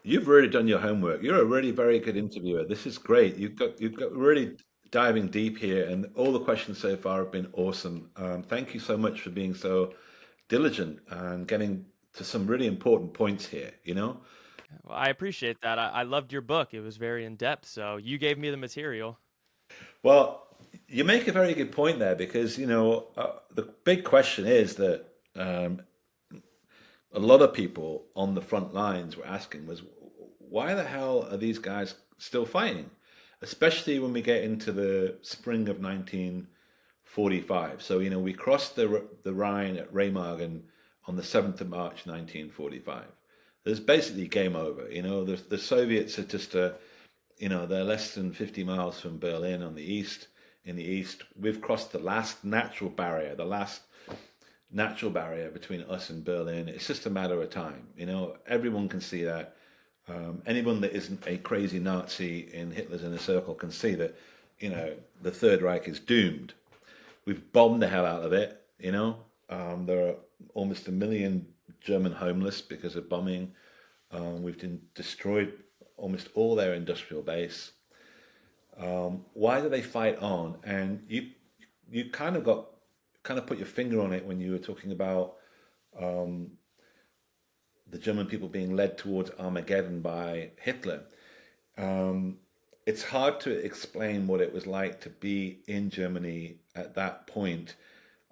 you've really done your homework. You're a really very good interviewer. This is great. You've got really diving deep here, and all the questions so far have been awesome. Thank you so much for being so diligent and getting to some really important points here. Well, I appreciate that. I loved your book. It was very in depth. So you gave me the material. Well, you make a very good point there because the big question is that a lot of people on the front lines were asking was why the hell are these guys still fighting? Especially when we get into the spring of 1945. So, we crossed the Rhine at Remagen on the 7th of March 1945. There's basically game over. The Soviets are just they're less than 50 miles from Berlin on the east. In the east, we've crossed the last natural barrier between us and Berlin. It's just a matter of time. Everyone can see that. Anyone that isn't a crazy Nazi in Hitler's inner circle can see that, the Third Reich is doomed. We've bombed the hell out of it. There are almost 1 million German homeless because of bombing. We've destroyed almost all their industrial base. Why do they fight on? And you kind of put your finger on it when you were talking about the German people being led towards Armageddon by Hitler. It's hard to explain what it was like to be in Germany at that point.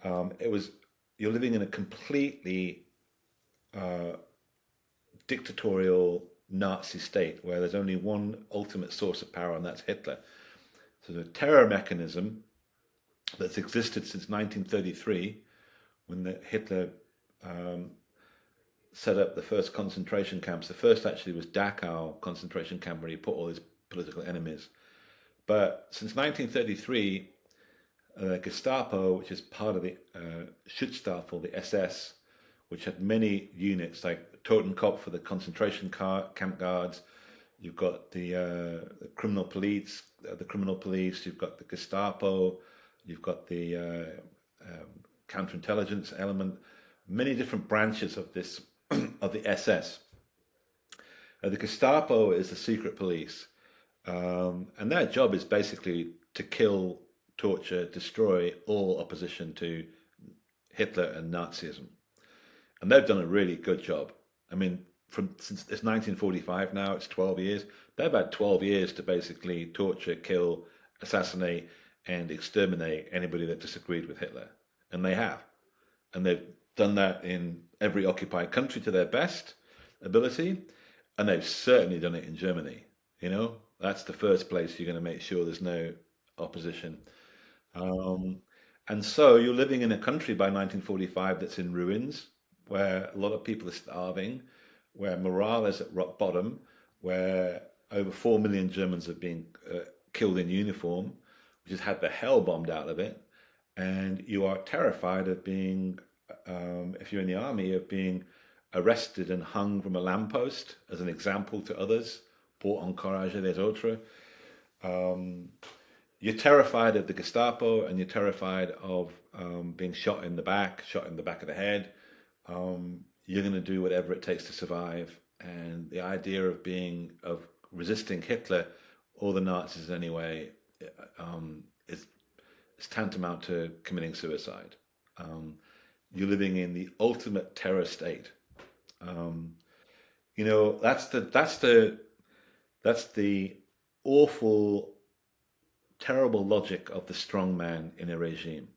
You're living in a completely dictatorial Nazi state where there's only one ultimate source of power, and that's Hitler. So the terror mechanism that's existed since 1933, when Hitler set up the first concentration camps. The first actually was Dachau concentration camp where he put all his political enemies. But since 1933, Gestapo, which is part of the Schutzstaffel, the SS, which had many units like Totenkopf for the concentration camp guards. You've got the criminal police, You've got the Gestapo. You've got the counterintelligence element. many different branches of this of the SS. The Gestapo is the secret police, and their job is basically to kill, torture, destroy all opposition to Hitler and Nazism. And they've done a really good job. I mean, from since it's 1945 now, it's 12 years. They've had 12 years to basically torture, kill, assassinate, and exterminate anybody that disagreed with Hitler, and they have. And they've done that in every occupied country to their best ability, and they've certainly done it in Germany. You know, that's the first place you're going to make sure there's no opposition. Um, and so you're living in a country by 1945 that's in ruins, where a lot of people are starving, where morale is at rock bottom, where over 4 million Germans have been killed in uniform, which has had the hell bombed out of it. And you are terrified of being, if you're in the army, of being arrested and hung from a lamppost as an example to others, pour encourager les autres. Um, you're terrified of the Gestapo, and you're terrified of being shot in the back of the head. You're going to do whatever it takes to survive. And the idea of resisting Hitler or the Nazis anyway, is tantamount to committing suicide. Um, you're living in the ultimate terror state. Um, that's the awful, terrible logic of the strong man in a regime.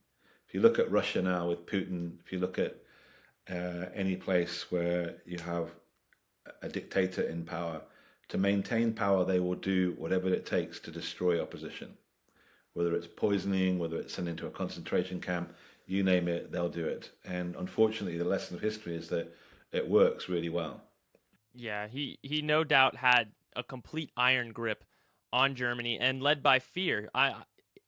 If you look at Russia now with Putin, if you look at any place where you have a dictator in power, to maintain power, they will do whatever it takes to destroy opposition. Whether it's poisoning, whether it's sent into a concentration camp, you name it, they'll do it. And unfortunately, the lesson of history is that it works really well. Yeah, he no doubt had a complete iron grip on Germany and led by fear.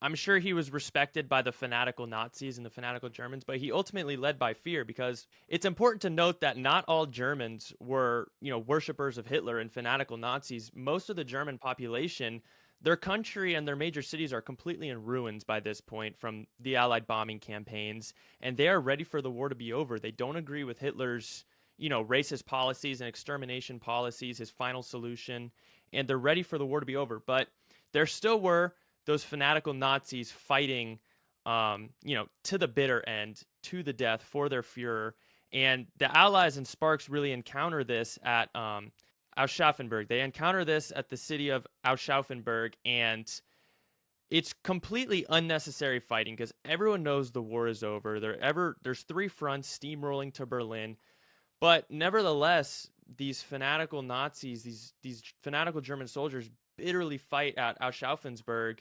I'm sure he was respected by the fanatical Nazis and the fanatical Germans, but he ultimately led by fear because it's important to note that not all Germans were, worshippers of Hitler and fanatical Nazis. Most of the German population, their country and their major cities are completely in ruins by this point from the Allied bombing campaigns, and they are ready for the war to be over. They don't agree with Hitler's, racist policies and extermination policies, his final solution, and they're ready for the war to be over. But there still were those fanatical Nazis fighting, to the bitter end, to the death for their Fuhrer. And the Allies and Sparks really encounter this at Aschaffenburg. They encounter this at the city of Aschaffenburg, and it's completely unnecessary fighting because everyone knows the war is over. There's three fronts steamrolling to Berlin, but nevertheless, these fanatical Nazis, these fanatical German soldiers, bitterly fight at Aschaffenburg,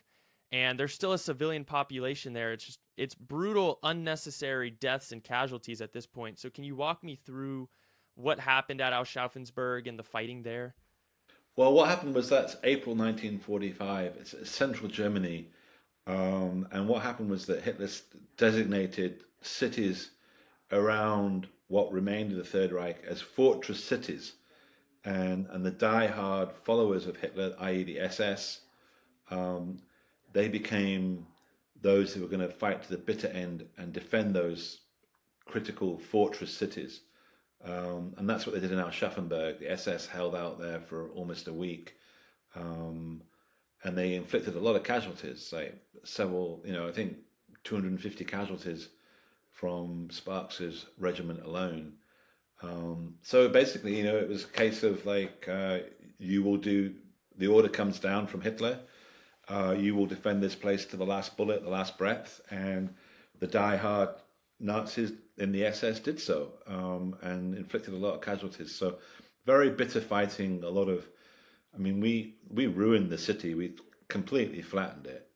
and there's still a civilian population there. It's brutal, unnecessary deaths and casualties at this point. So can you walk me through what happened at Aschaffenburg and the fighting there? Well, what happened was that's April 1945. It's central Germany. And what happened was that Hitler designated cities around what remained of the Third Reich as fortress cities. And the die-hard followers of Hitler, i.e., the SS, um, they became those who were going to fight to the bitter end and defend those critical fortress cities. And that's what they did in Aschaffenburg. The SS held out there for almost a week, um, and they inflicted a lot of casualties, like several, I think 250 casualties from Sparks's regiment alone. So basically, it was a case of like, you will do, the order comes down from Hitler, you will defend this place to the last bullet, the last breath, and the die-hard Nazis in the SS did so, and inflicted a lot of casualties. So very bitter fighting. A lot of, I mean, we ruined the city. We completely flattened it.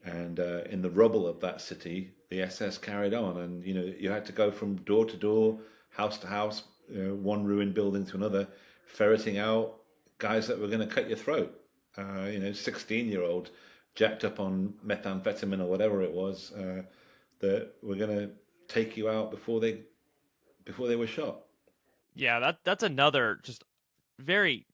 And in the rubble of that city, the SS carried on, and you had to go from door to door, house to house, one ruined building to another, ferreting out guys that were going to cut your throat. 16-year-old jacked up on methamphetamine or whatever it was, that were going to take you out before they were shot. Yeah, that's another just very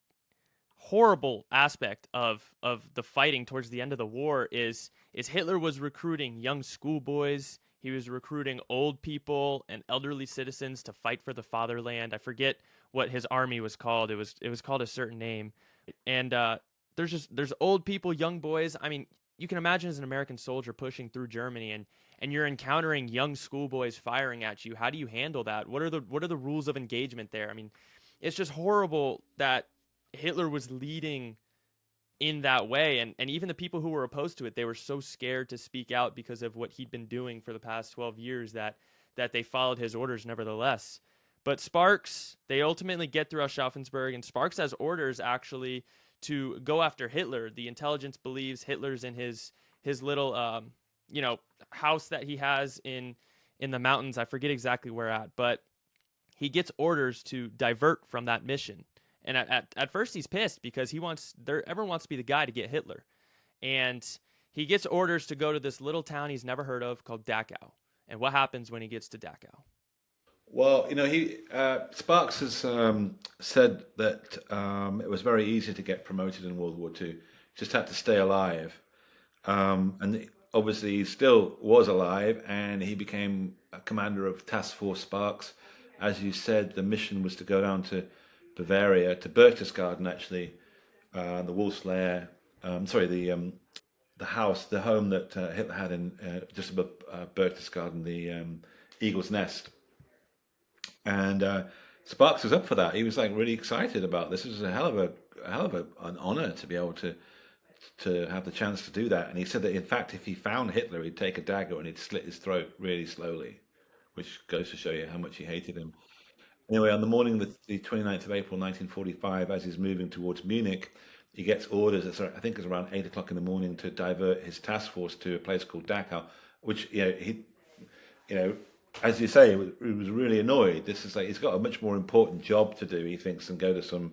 horrible aspect of the fighting towards the end of the war is Hitler was recruiting young schoolboys, He was recruiting old people and elderly citizens to fight for the fatherland. I forget what his army was called. It was called a certain name. And there's old people, young boys. I mean, you can imagine as an American soldier pushing through Germany, and you're encountering young schoolboys firing at you. How do you handle that? What are the rules of engagement there? I mean, it's just horrible that Hitler was leading in that way, and even the people who were opposed to it, they were so scared to speak out because of what he'd been doing for the past 12 years that they followed his orders nevertheless. But Sparks, they ultimately get through Aschaffenburg, and Sparks has orders actually to go after Hitler. The intelligence believes Hitler's in his little you know house that he has in the mountains. I forget exactly where at, but he gets orders to divert from that mission. And at first he's pissed because everyone wants to be the guy to get Hitler. And he gets orders to go to this little town he's never heard of called Dachau. And what happens when he gets to Dachau? Well, he Sparks has said that it was very easy to get promoted in World War II. Just had to stay alive, and obviously he still was alive, and he became a commander of Task Force Sparks. As you said, the mission was to go down to Bavaria, to Berchtesgaden, actually, the Wolf's Lair. Sorry, the house, the home that Hitler had in just above Berchtesgaden, the Eagle's Nest. And Sparks was up for that. He was like really excited about this. It was an honor to be able to have the chance to do that. And he said that in fact, if he found Hitler, he'd take a dagger and he'd slit his throat really slowly, which goes to show you how much he hated him. Anyway, on the morning of the 29th of April 1945, as he's moving towards Munich, he gets orders, I think it's around 8 o'clock in the morning, to divert his task force to a place called Dachau, which, you know, as you say, he was really annoyed. This is like, he's got a much more important job to do, he thinks, than go to some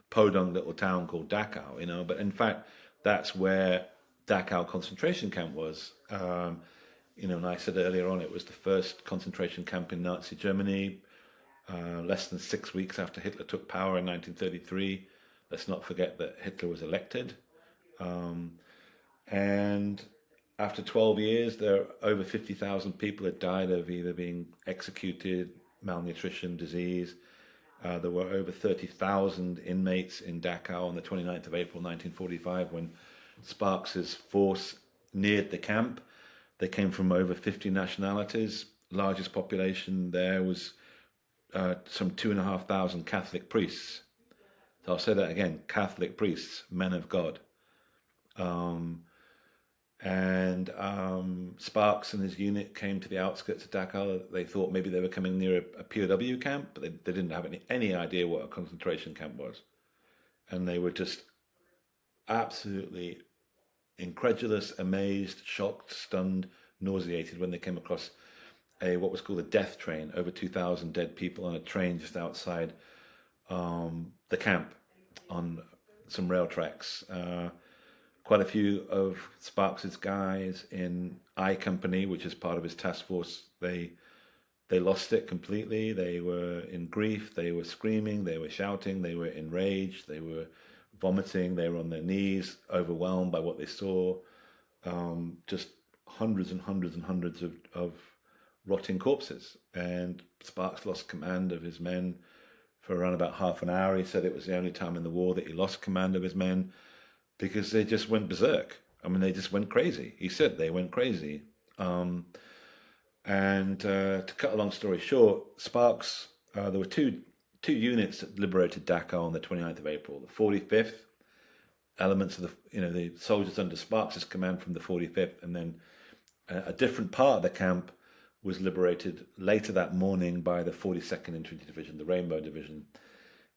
podunk little town called Dachau. But in fact, that's where Dachau concentration camp was. And I said earlier on, it was the first concentration camp in Nazi Germany. Less than 6 weeks after Hitler took power in 1933. Let's not forget that Hitler was elected. And after 12 years, there are over 50,000 people had died of either being executed, malnutrition, disease. There were over 30,000 inmates in Dachau on the 29th of April 1945 when Sparks's force neared the camp. They came from over 50 nationalities. Largest population there was some 2,500 Catholic priests. So I'll say that again: Catholic priests, men of God. And Sparks and his unit came to the outskirts of Dachau. They thought maybe they were coming near a POW camp, but they didn't have any idea what a concentration camp was. And they were just absolutely incredulous, amazed, shocked, stunned, nauseated when they came across what was called a death train, over 2,000 dead people on a train just outside the camp on some rail tracks. Quite a few of Sparks's guys in I Company, which is part of his task force, they lost it completely. They were in grief, they were screaming, they were shouting, they were enraged, they were vomiting, they were on their knees, overwhelmed by what they saw. Just hundreds and hundreds and hundreds of rotting corpses. And Sparks lost command of his men for around about half an hour. He said it was the only time in the war that he lost command of his men because they just went berserk. I mean, they just went crazy. He said they went crazy. And to cut a long story short, Sparks, there were two units that liberated Dachau on the 29th of April. The 45th, elements of the soldiers under Sparks' command from the 45th, and then a different part of the camp was liberated later that morning by the 42nd Infantry Division, the Rainbow Division.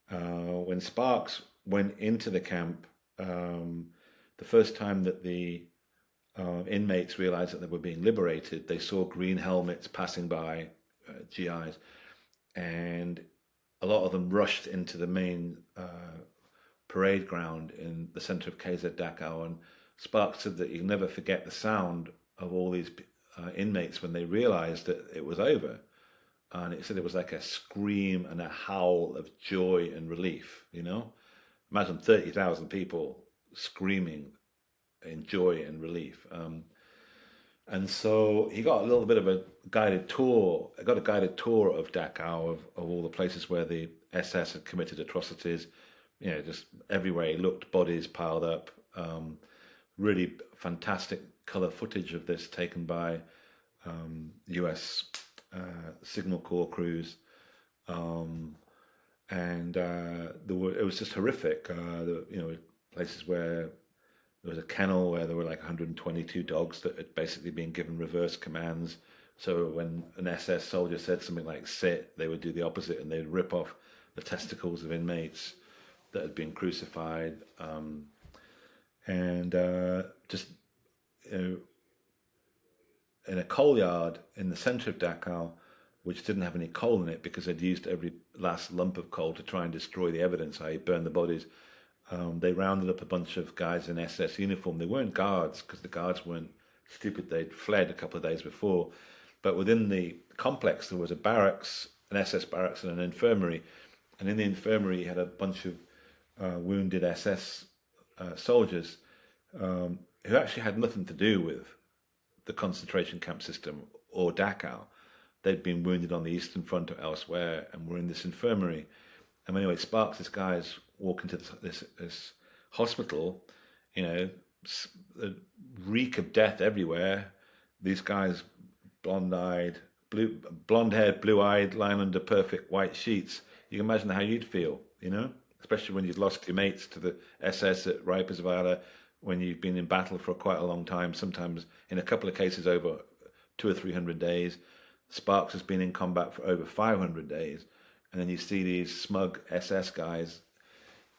When Sparks went into the camp, the first time that the inmates realized that they were being liberated, they saw green helmets passing by, GIs, and a lot of them rushed into the main parade ground in the center of KZ Dachau. And Sparks said that you'll never forget the sound of all these inmates when they realized that it was over. And it said it was like a scream and a howl of joy and relief, Imagine 30,000 people screaming in joy and relief. And so he got a little bit of a guided tour. I got a guided tour of Dachau, of all the places where the SS had committed atrocities. Just everywhere he looked, bodies piled up. Really fantastic color footage of this taken by US Signal Corps crews. And it was just horrific. Places where there was a kennel where there were like 122 dogs that had basically been given reverse commands. So when an SS soldier said something like sit, they would do the opposite and they'd rip off the testicles of inmates that had been crucified. And just, you know, in a coal yard in the center of Dachau, which didn't have any coal in it because they'd used every last lump of coal to try and destroy the evidence, i.e. burn the bodies. They rounded up a bunch of guys in SS uniform. They weren't guards because the guards weren't stupid. They'd fled a couple of days before. But within the complex, there was a barracks, an SS barracks and an infirmary. And in the infirmary, you had a bunch of wounded SS soldiers who actually had nothing to do with the concentration camp system or Dachau. They'd been wounded on the Eastern Front or elsewhere and were in this infirmary. And anyway, Sparks, this guy's walking to this hospital, the reek of death everywhere. These guys, blonde-haired, blonde-haired, blue-eyed, lying under perfect white sheets. You can imagine how you'd feel, especially when you'd lost your mates to the SS at Reipertsiller, when you've been in battle for quite a long time, sometimes in a couple of cases over 200 or 300 days. Sparks has been in combat for over 500 days. And then you see these smug SS guys.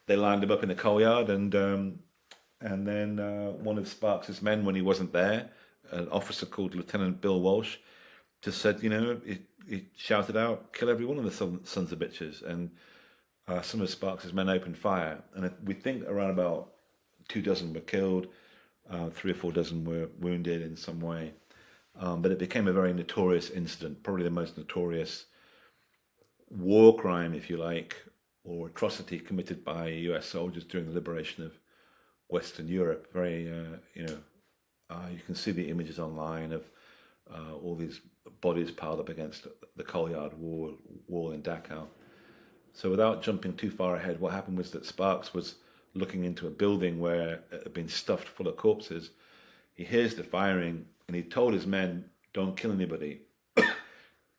They lined him up in a coal yard, and then one of Sparks's men, when he wasn't there, an officer called Lieutenant Bill Walsh, just said, he shouted out, "Kill every one of the sons of bitches." And some of Sparks's men opened fire, and we think around about 24 were killed, 3 or 4 dozen were wounded in some way. But it became a very notorious incident, probably the most notorious war crime, if you like, or atrocity committed by US soldiers during the liberation of Western Europe. Very, you can see the images online of all these bodies piled up against the coal yard wall in Dachau. So without jumping too far ahead, what happened was that Sparks was looking into a building where it had been stuffed full of corpses. He hears the firing, and he told his men, "Don't kill anybody.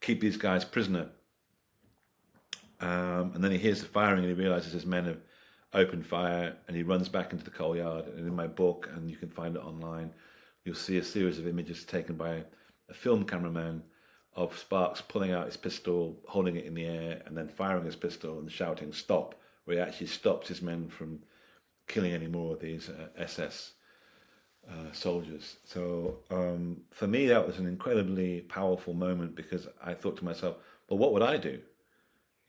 Keep these guys prisoner." And then he hears the firing, and he realizes his men have opened fire, and he runs back into the coal yard. And in my book, and you can find it online, you'll see a series of images taken by a film cameraman of Sparks pulling out his pistol, holding it in the air, and then firing his pistol and shouting "stop," where he actually stops his men from killing any more of these SS soldiers. So for me, that was an incredibly powerful moment, because I thought to myself, well, what would I do?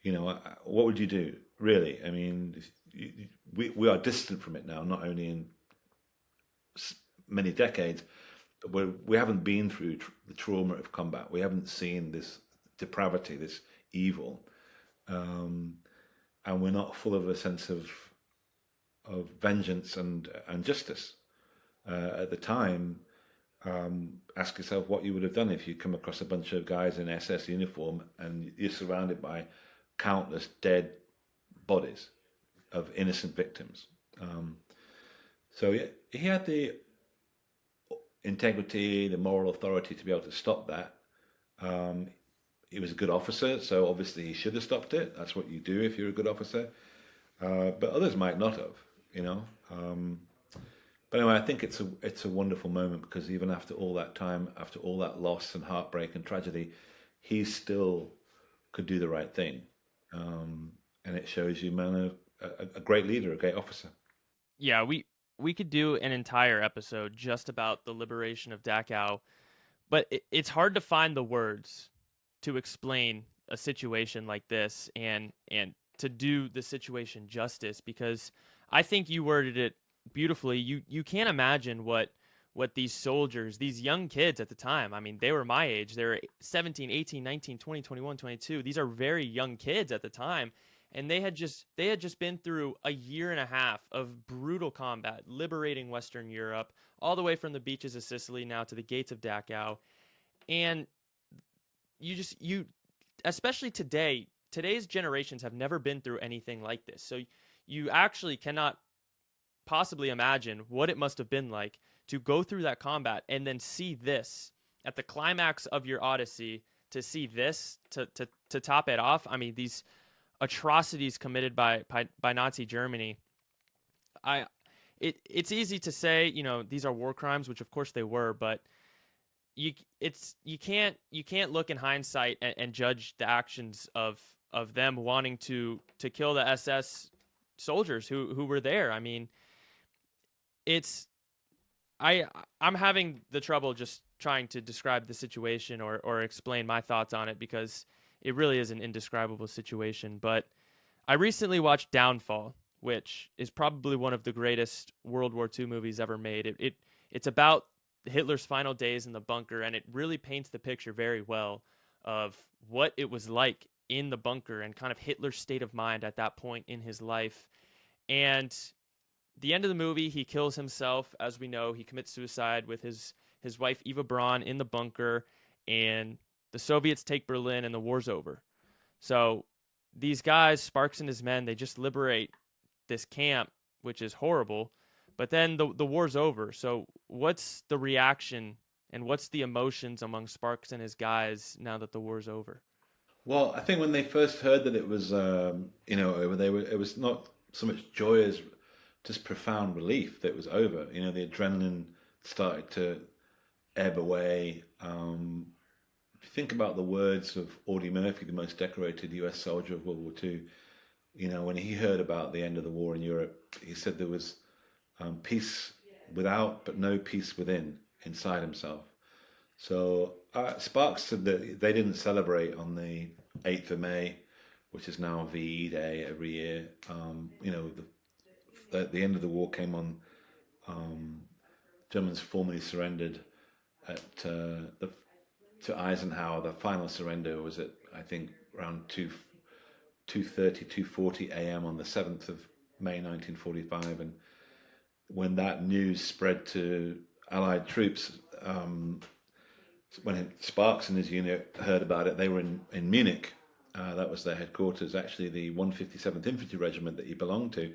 What would you do, really? I mean, we are distant from it now, not only in many decades, but we haven't been through the trauma of combat. We haven't seen this depravity, this evil, and we're not full of a sense of vengeance and justice. At the time, ask yourself what you would have done if you come across a bunch of guys in SS uniform and you're surrounded by countless dead bodies of innocent victims. So he had the integrity, the moral authority to be able to stop that. He was a good officer, so obviously he should have stopped it. That's what you do if you're a good officer. But others might not have, But anyway, I think it's a wonderful moment, because even after all that time, after all that loss and heartbreak and tragedy, he still could do the right thing. And it shows you, man, a great leader, a great officer. Yeah, we could do an entire episode just about the liberation of Dachau, but it's hard to find the words to explain a situation like this and to do the situation justice, because I think you worded it beautifully. You can't imagine what these soldiers, these young kids at the time, I mean, they were my age. They were 17, 18, 19, 20, 21, 22. These are very young kids at the time. and they had just been through a year and a half of brutal combat, liberating Western Europe, all the way from the beaches of Sicily now to the gates of Dachau. And you especially today's generations have never been through anything like this. So you actually cannot possibly imagine what it must have been like to go through that combat and then see this at the climax of your Odyssey, to see this to top it off. I mean, these atrocities committed by Nazi Germany. I it's easy to say, these are war crimes, which of course they were, but you can't look in hindsight and judge the actions of them wanting to kill the SS soldiers who were there. I mean, it's I I'm having the trouble just trying to describe the situation or explain my thoughts on it, because it really is an indescribable situation. But I recently watched Downfall, which is probably one of the greatest World War II movies ever made. It's about Hitler's final days in the bunker, and it really paints the picture very well of what it was like in the bunker and kind of Hitler's state of mind at that point in his life. And the end of the movie, he kills himself. As we know, he commits suicide with his wife Eva Braun in the bunker, and the Soviets take Berlin, and the war's over. So these guys, Sparks and his men, they just liberate this camp, which is horrible. But then the war's over. So what's the reaction and what's the emotions among Sparks and his guys now that the war's over? Well, I think when they first heard that it was, over, it was not so much joy as just profound relief that it was over. The adrenaline started to ebb away. If you think about the words of Audie Murphy, the most decorated U.S. soldier of World War II, when he heard about the end of the war in Europe, he said there was peace without, but no peace within, inside himself. So Sparks said that they didn't celebrate on the 8th of May, which is now VE Day every year. The end of the war came on. Germans formally surrendered at to Eisenhower. The final surrender was at, I think, around 2:30, 2:40 a.m. on the 7th of May 1945. And when that news spread to Allied troops, when Sparks and his unit heard about it, they were in Munich. That was their headquarters. Actually, the 157th Infantry Regiment that he belonged to,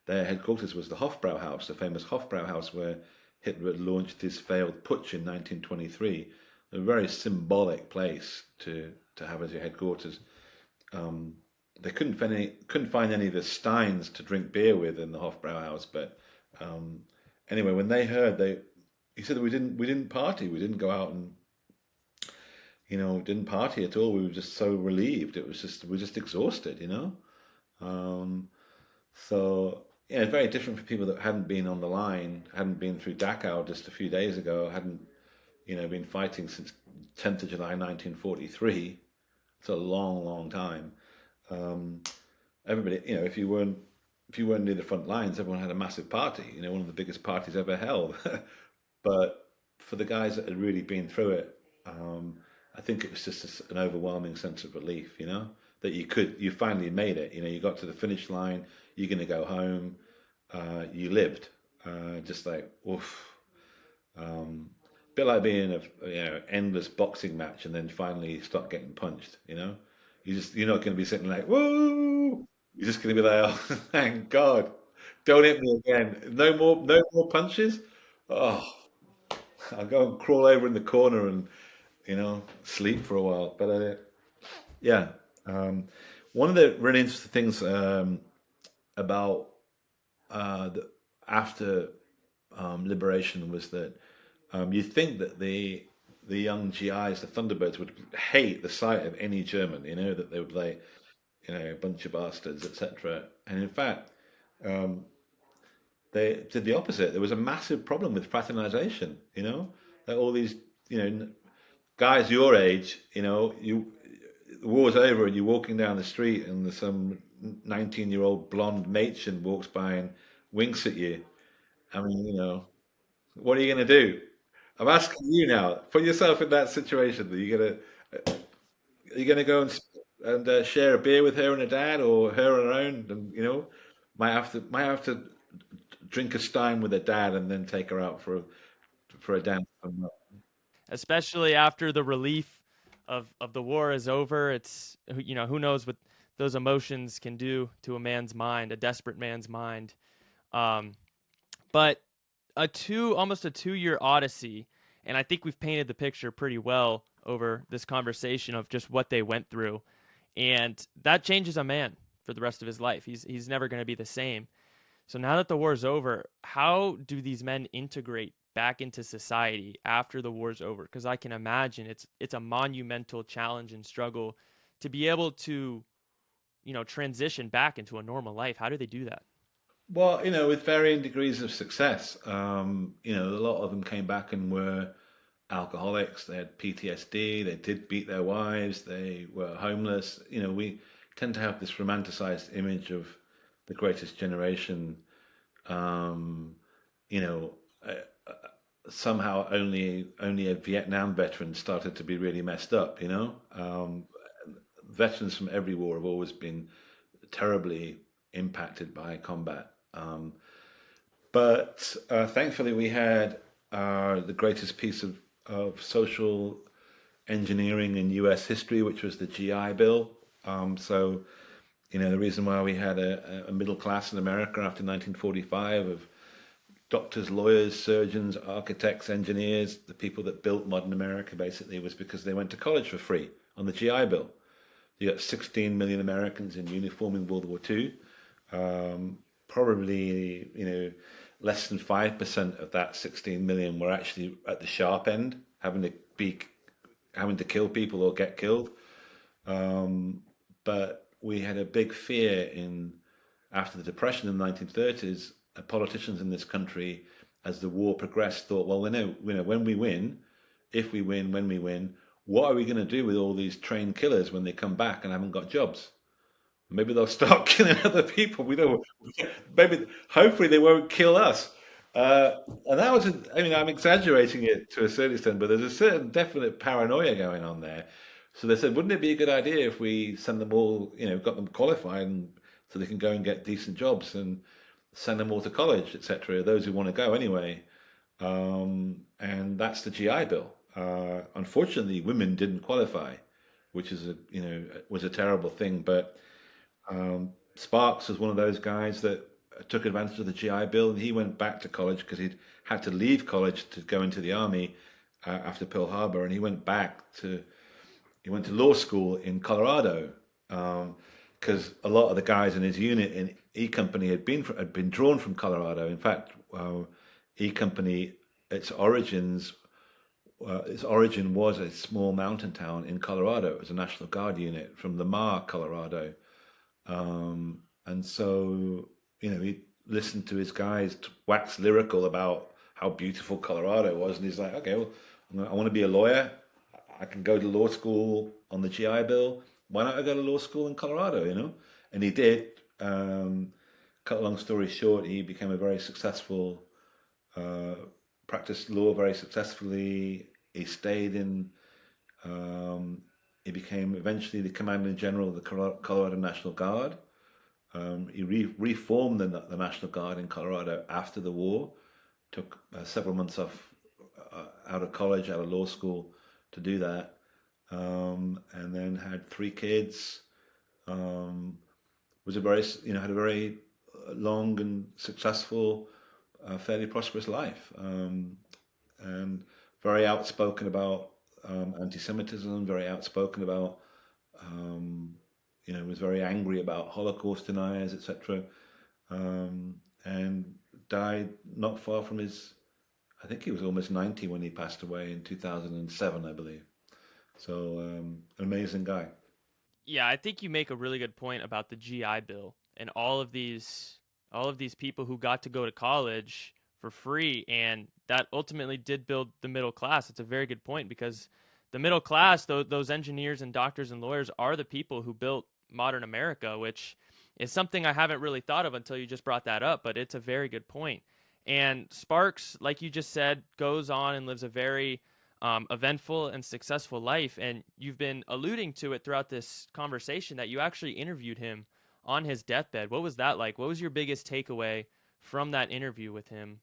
their headquarters was the Hofbrauhaus, the famous Hofbrauhaus, where Hitler had launched his failed putsch in 1923. A very symbolic place to have as your headquarters. They couldn't find any of the Steins to drink beer with in the Hofbrauhaus, but anyway, when they heard, he said that we didn't party, we didn't go out and didn't party at all. We were just so relieved. It was just we're just exhausted. So yeah, it's very different for people that hadn't been on the line, hadn't been through Dachau just a few days ago, hadn't been fighting since 10th of July 1943. It's a long, long time. Um, Everybody, if you weren't near the front lines, everyone had a massive party. One of the biggest parties ever held. But for the guys that had really been through it, I think it was just an overwhelming sense of relief. That you finally made it. You got to the finish line. You're going to go home. You lived. Just like oof. Bit like being in a endless boxing match and then finally start getting punched. You're not going to be sitting like whoa. You're just going to be like, oh, thank God, don't hit me again. No more punches. Oh, I'll go and crawl over in the corner and sleep for a while. But yeah, um, one of the really interesting things about the, after liberation was that you think that the young GIs, the Thunderbirds, would hate the sight of any German. That they would like, a bunch of bastards, etc. And in fact, um, they did the opposite. There was a massive problem with fraternization. That all these guys your age, the war's over and you're walking down the street and there's some 19-year-old blonde matron walks by and winks at you. I mean, what are you going to do? I'm asking you now. Put yourself in that situation. Are you going to go and? and share a beer with her and her dad, or her on her own, and might have to drink a stein with her dad and then take her out for a dance. Especially after the relief of the war is over. It's, who knows what those emotions can do to a man's mind, a desperate man's mind. Um, but almost a 2 year odyssey, and I think we've painted the picture pretty well over this conversation of just what they went through, and that changes a man for the rest of his life. He's never going to be the same. So now that the war's over, how do these men integrate back into society after the war's over? Because I can imagine it's a monumental challenge and struggle to be able to, transition back into a normal life. How do they do that? Well, with varying degrees of success. A lot of them came back and were alcoholics. They had PTSD. They did beat their wives. They were homeless. We tend to have this romanticized image of the greatest generation. Um, you know, uh, Somehow only a Vietnam veteran started to be really messed up. Veterans from every war have always been terribly impacted by combat. But thankfully, we had the greatest piece of social engineering in U.S. history, which was the GI Bill. The reason why we had a middle class in America after 1945 of doctors, lawyers, surgeons, architects, engineers, the people that built modern America basically was because they went to college for free on the GI Bill. You got 16 million Americans in uniform in World War II. Probably, less than 5% of that 16 million were actually at the sharp end, having to kill people or get killed. But we had a big fear after the Depression in the 1930s. Politicians in this country, as the war progressed, thought, well, when we win, if we win, when we win, what are we going to do with all these trained killers when they come back and haven't got jobs? Maybe they'll start killing other people. We don't. Maybe, hopefully, they won't kill us. And that was, I'm exaggerating it to a certain extent, but there's a certain definite paranoia going on there. So they said, wouldn't it be a good idea if we send them all, got them qualified and so they can go and get decent jobs and send them all to college, etc. Those who want to go anyway. And that's the GI Bill. Unfortunately, women didn't qualify, which is was a terrible thing. But Sparks was one of those guys that took advantage of the GI Bill, and he went back to college because he'd had to leave college to go into the army after Pearl Harbor, and he went to law school in Colorado because a lot of the guys in his unit in E Company had been drawn from Colorado. In fact, E Company, its origin was a small mountain town in Colorado. It was a National Guard unit from Lamar, Colorado. And so, he listened to his guys wax lyrical about how beautiful Colorado was, and he's like, okay, well, I want to be a lawyer. I can go to law school on the GI Bill. Why not I go to law school in Colorado? And he did. Cut a long story short, he became a very successful, practiced law very successfully. He stayed in. He became eventually the commanding general of the Colorado National Guard. He reformed the National Guard in Colorado after the war. Took several months off out of college, out of law school, to do that, and then had three kids. Was a very had a very long and successful, fairly prosperous life, and very outspoken about anti-Semitism. Very outspoken about was very angry about Holocaust deniers, etc. And died not far from his. I think he was almost 90 when he passed away in 2007, I believe. So, amazing guy. Yeah, I think you make a really good point about the GI Bill and all of these people who got to go to college for free, and that ultimately did build the middle class. It's a very good point because the middle class, those engineers and doctors and lawyers, are the people who built modern America, which is something I haven't really thought of until you just brought that up, but it's a very good point. And Sparks, like you just said, goes on and lives a very eventful and successful life. And you've been alluding to it throughout this conversation that you actually interviewed him on his deathbed. What was that like? What was your biggest takeaway from that interview with him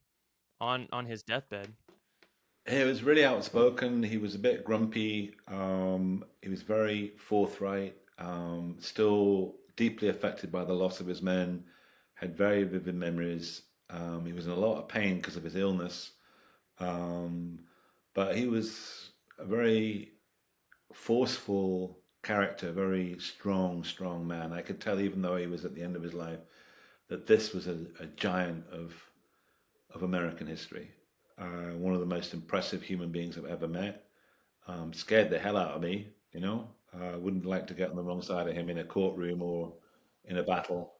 on his deathbed? He was really outspoken. He was a bit grumpy. He was very forthright. Still deeply affected by the loss of his men. Had very vivid memories. He was in a lot of pain because of his illness. Um, but he was a very forceful character, very strong man. I could tell, even though he was at the end of his life, that this was a giant of American history. One of the most impressive human beings I've ever met. Scared the hell out of me, you know. I wouldn't like to get on the wrong side of him in a courtroom or in a battle.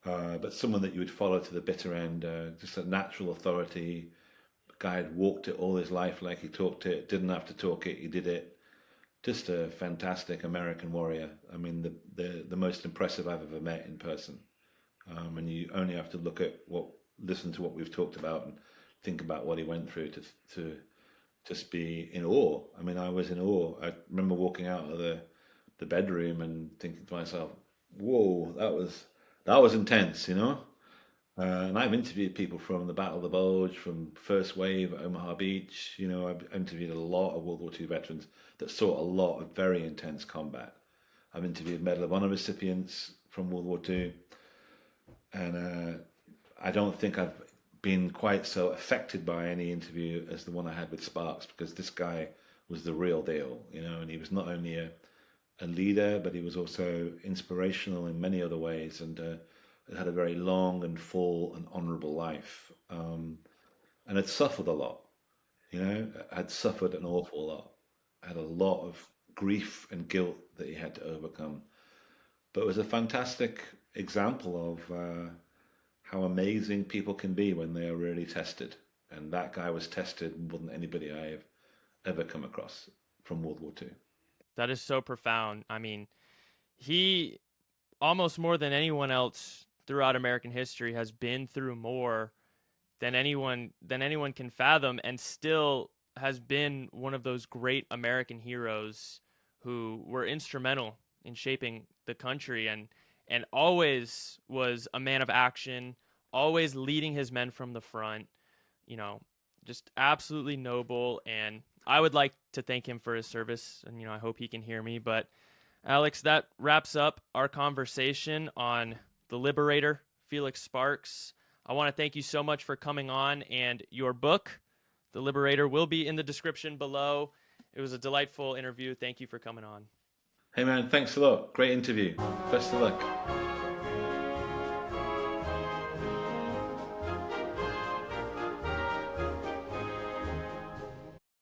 But someone that you would follow to the bitter end, just a natural authority. A guy had walked it all his life like he talked it, didn't have to talk it, he did it. Just a fantastic American warrior. I mean, the most impressive I've ever met in person. And you only have to listen to what we've talked about and think about what he went through to just be in awe. I mean, I was in awe. I remember walking out of the bedroom and thinking to myself, "Whoa, that was intense," you know. And I've interviewed people from the Battle of the Bulge, from First Wave at Omaha Beach. You know, I've interviewed a lot of World War II veterans that saw a lot of very intense combat. I've interviewed Medal of Honor recipients from World War II, and I don't think I've been quite so affected by any interview as the one I had with Sparks, because this guy was the real deal, you know, and he was not only a leader, but he was also inspirational in many other ways, and had a very long and full and honourable life, and had suffered a lot, you know, had suffered an awful lot, had a lot of grief and guilt that he had to overcome. But it was a fantastic example of how amazing people can be when they are really tested. And that guy was tested more than anybody I've ever come across from World War II. That is so profound. I mean, he almost more than anyone else throughout American history has been through more than anyone can fathom, and still has been one of those great American heroes who were instrumental in shaping the country, and always was a man of action, always leading his men from the front, you know, just absolutely noble. And I would like to thank him for his service, and I hope he can hear me. But Alex, that wraps up our conversation on the Liberator, Felix Sparks. I want to thank you so much for coming on, and your book, The Liberator, will be in the description below. It was a delightful interview. Thank you for coming on. Hey man, thanks a lot. Great interview. Best of luck.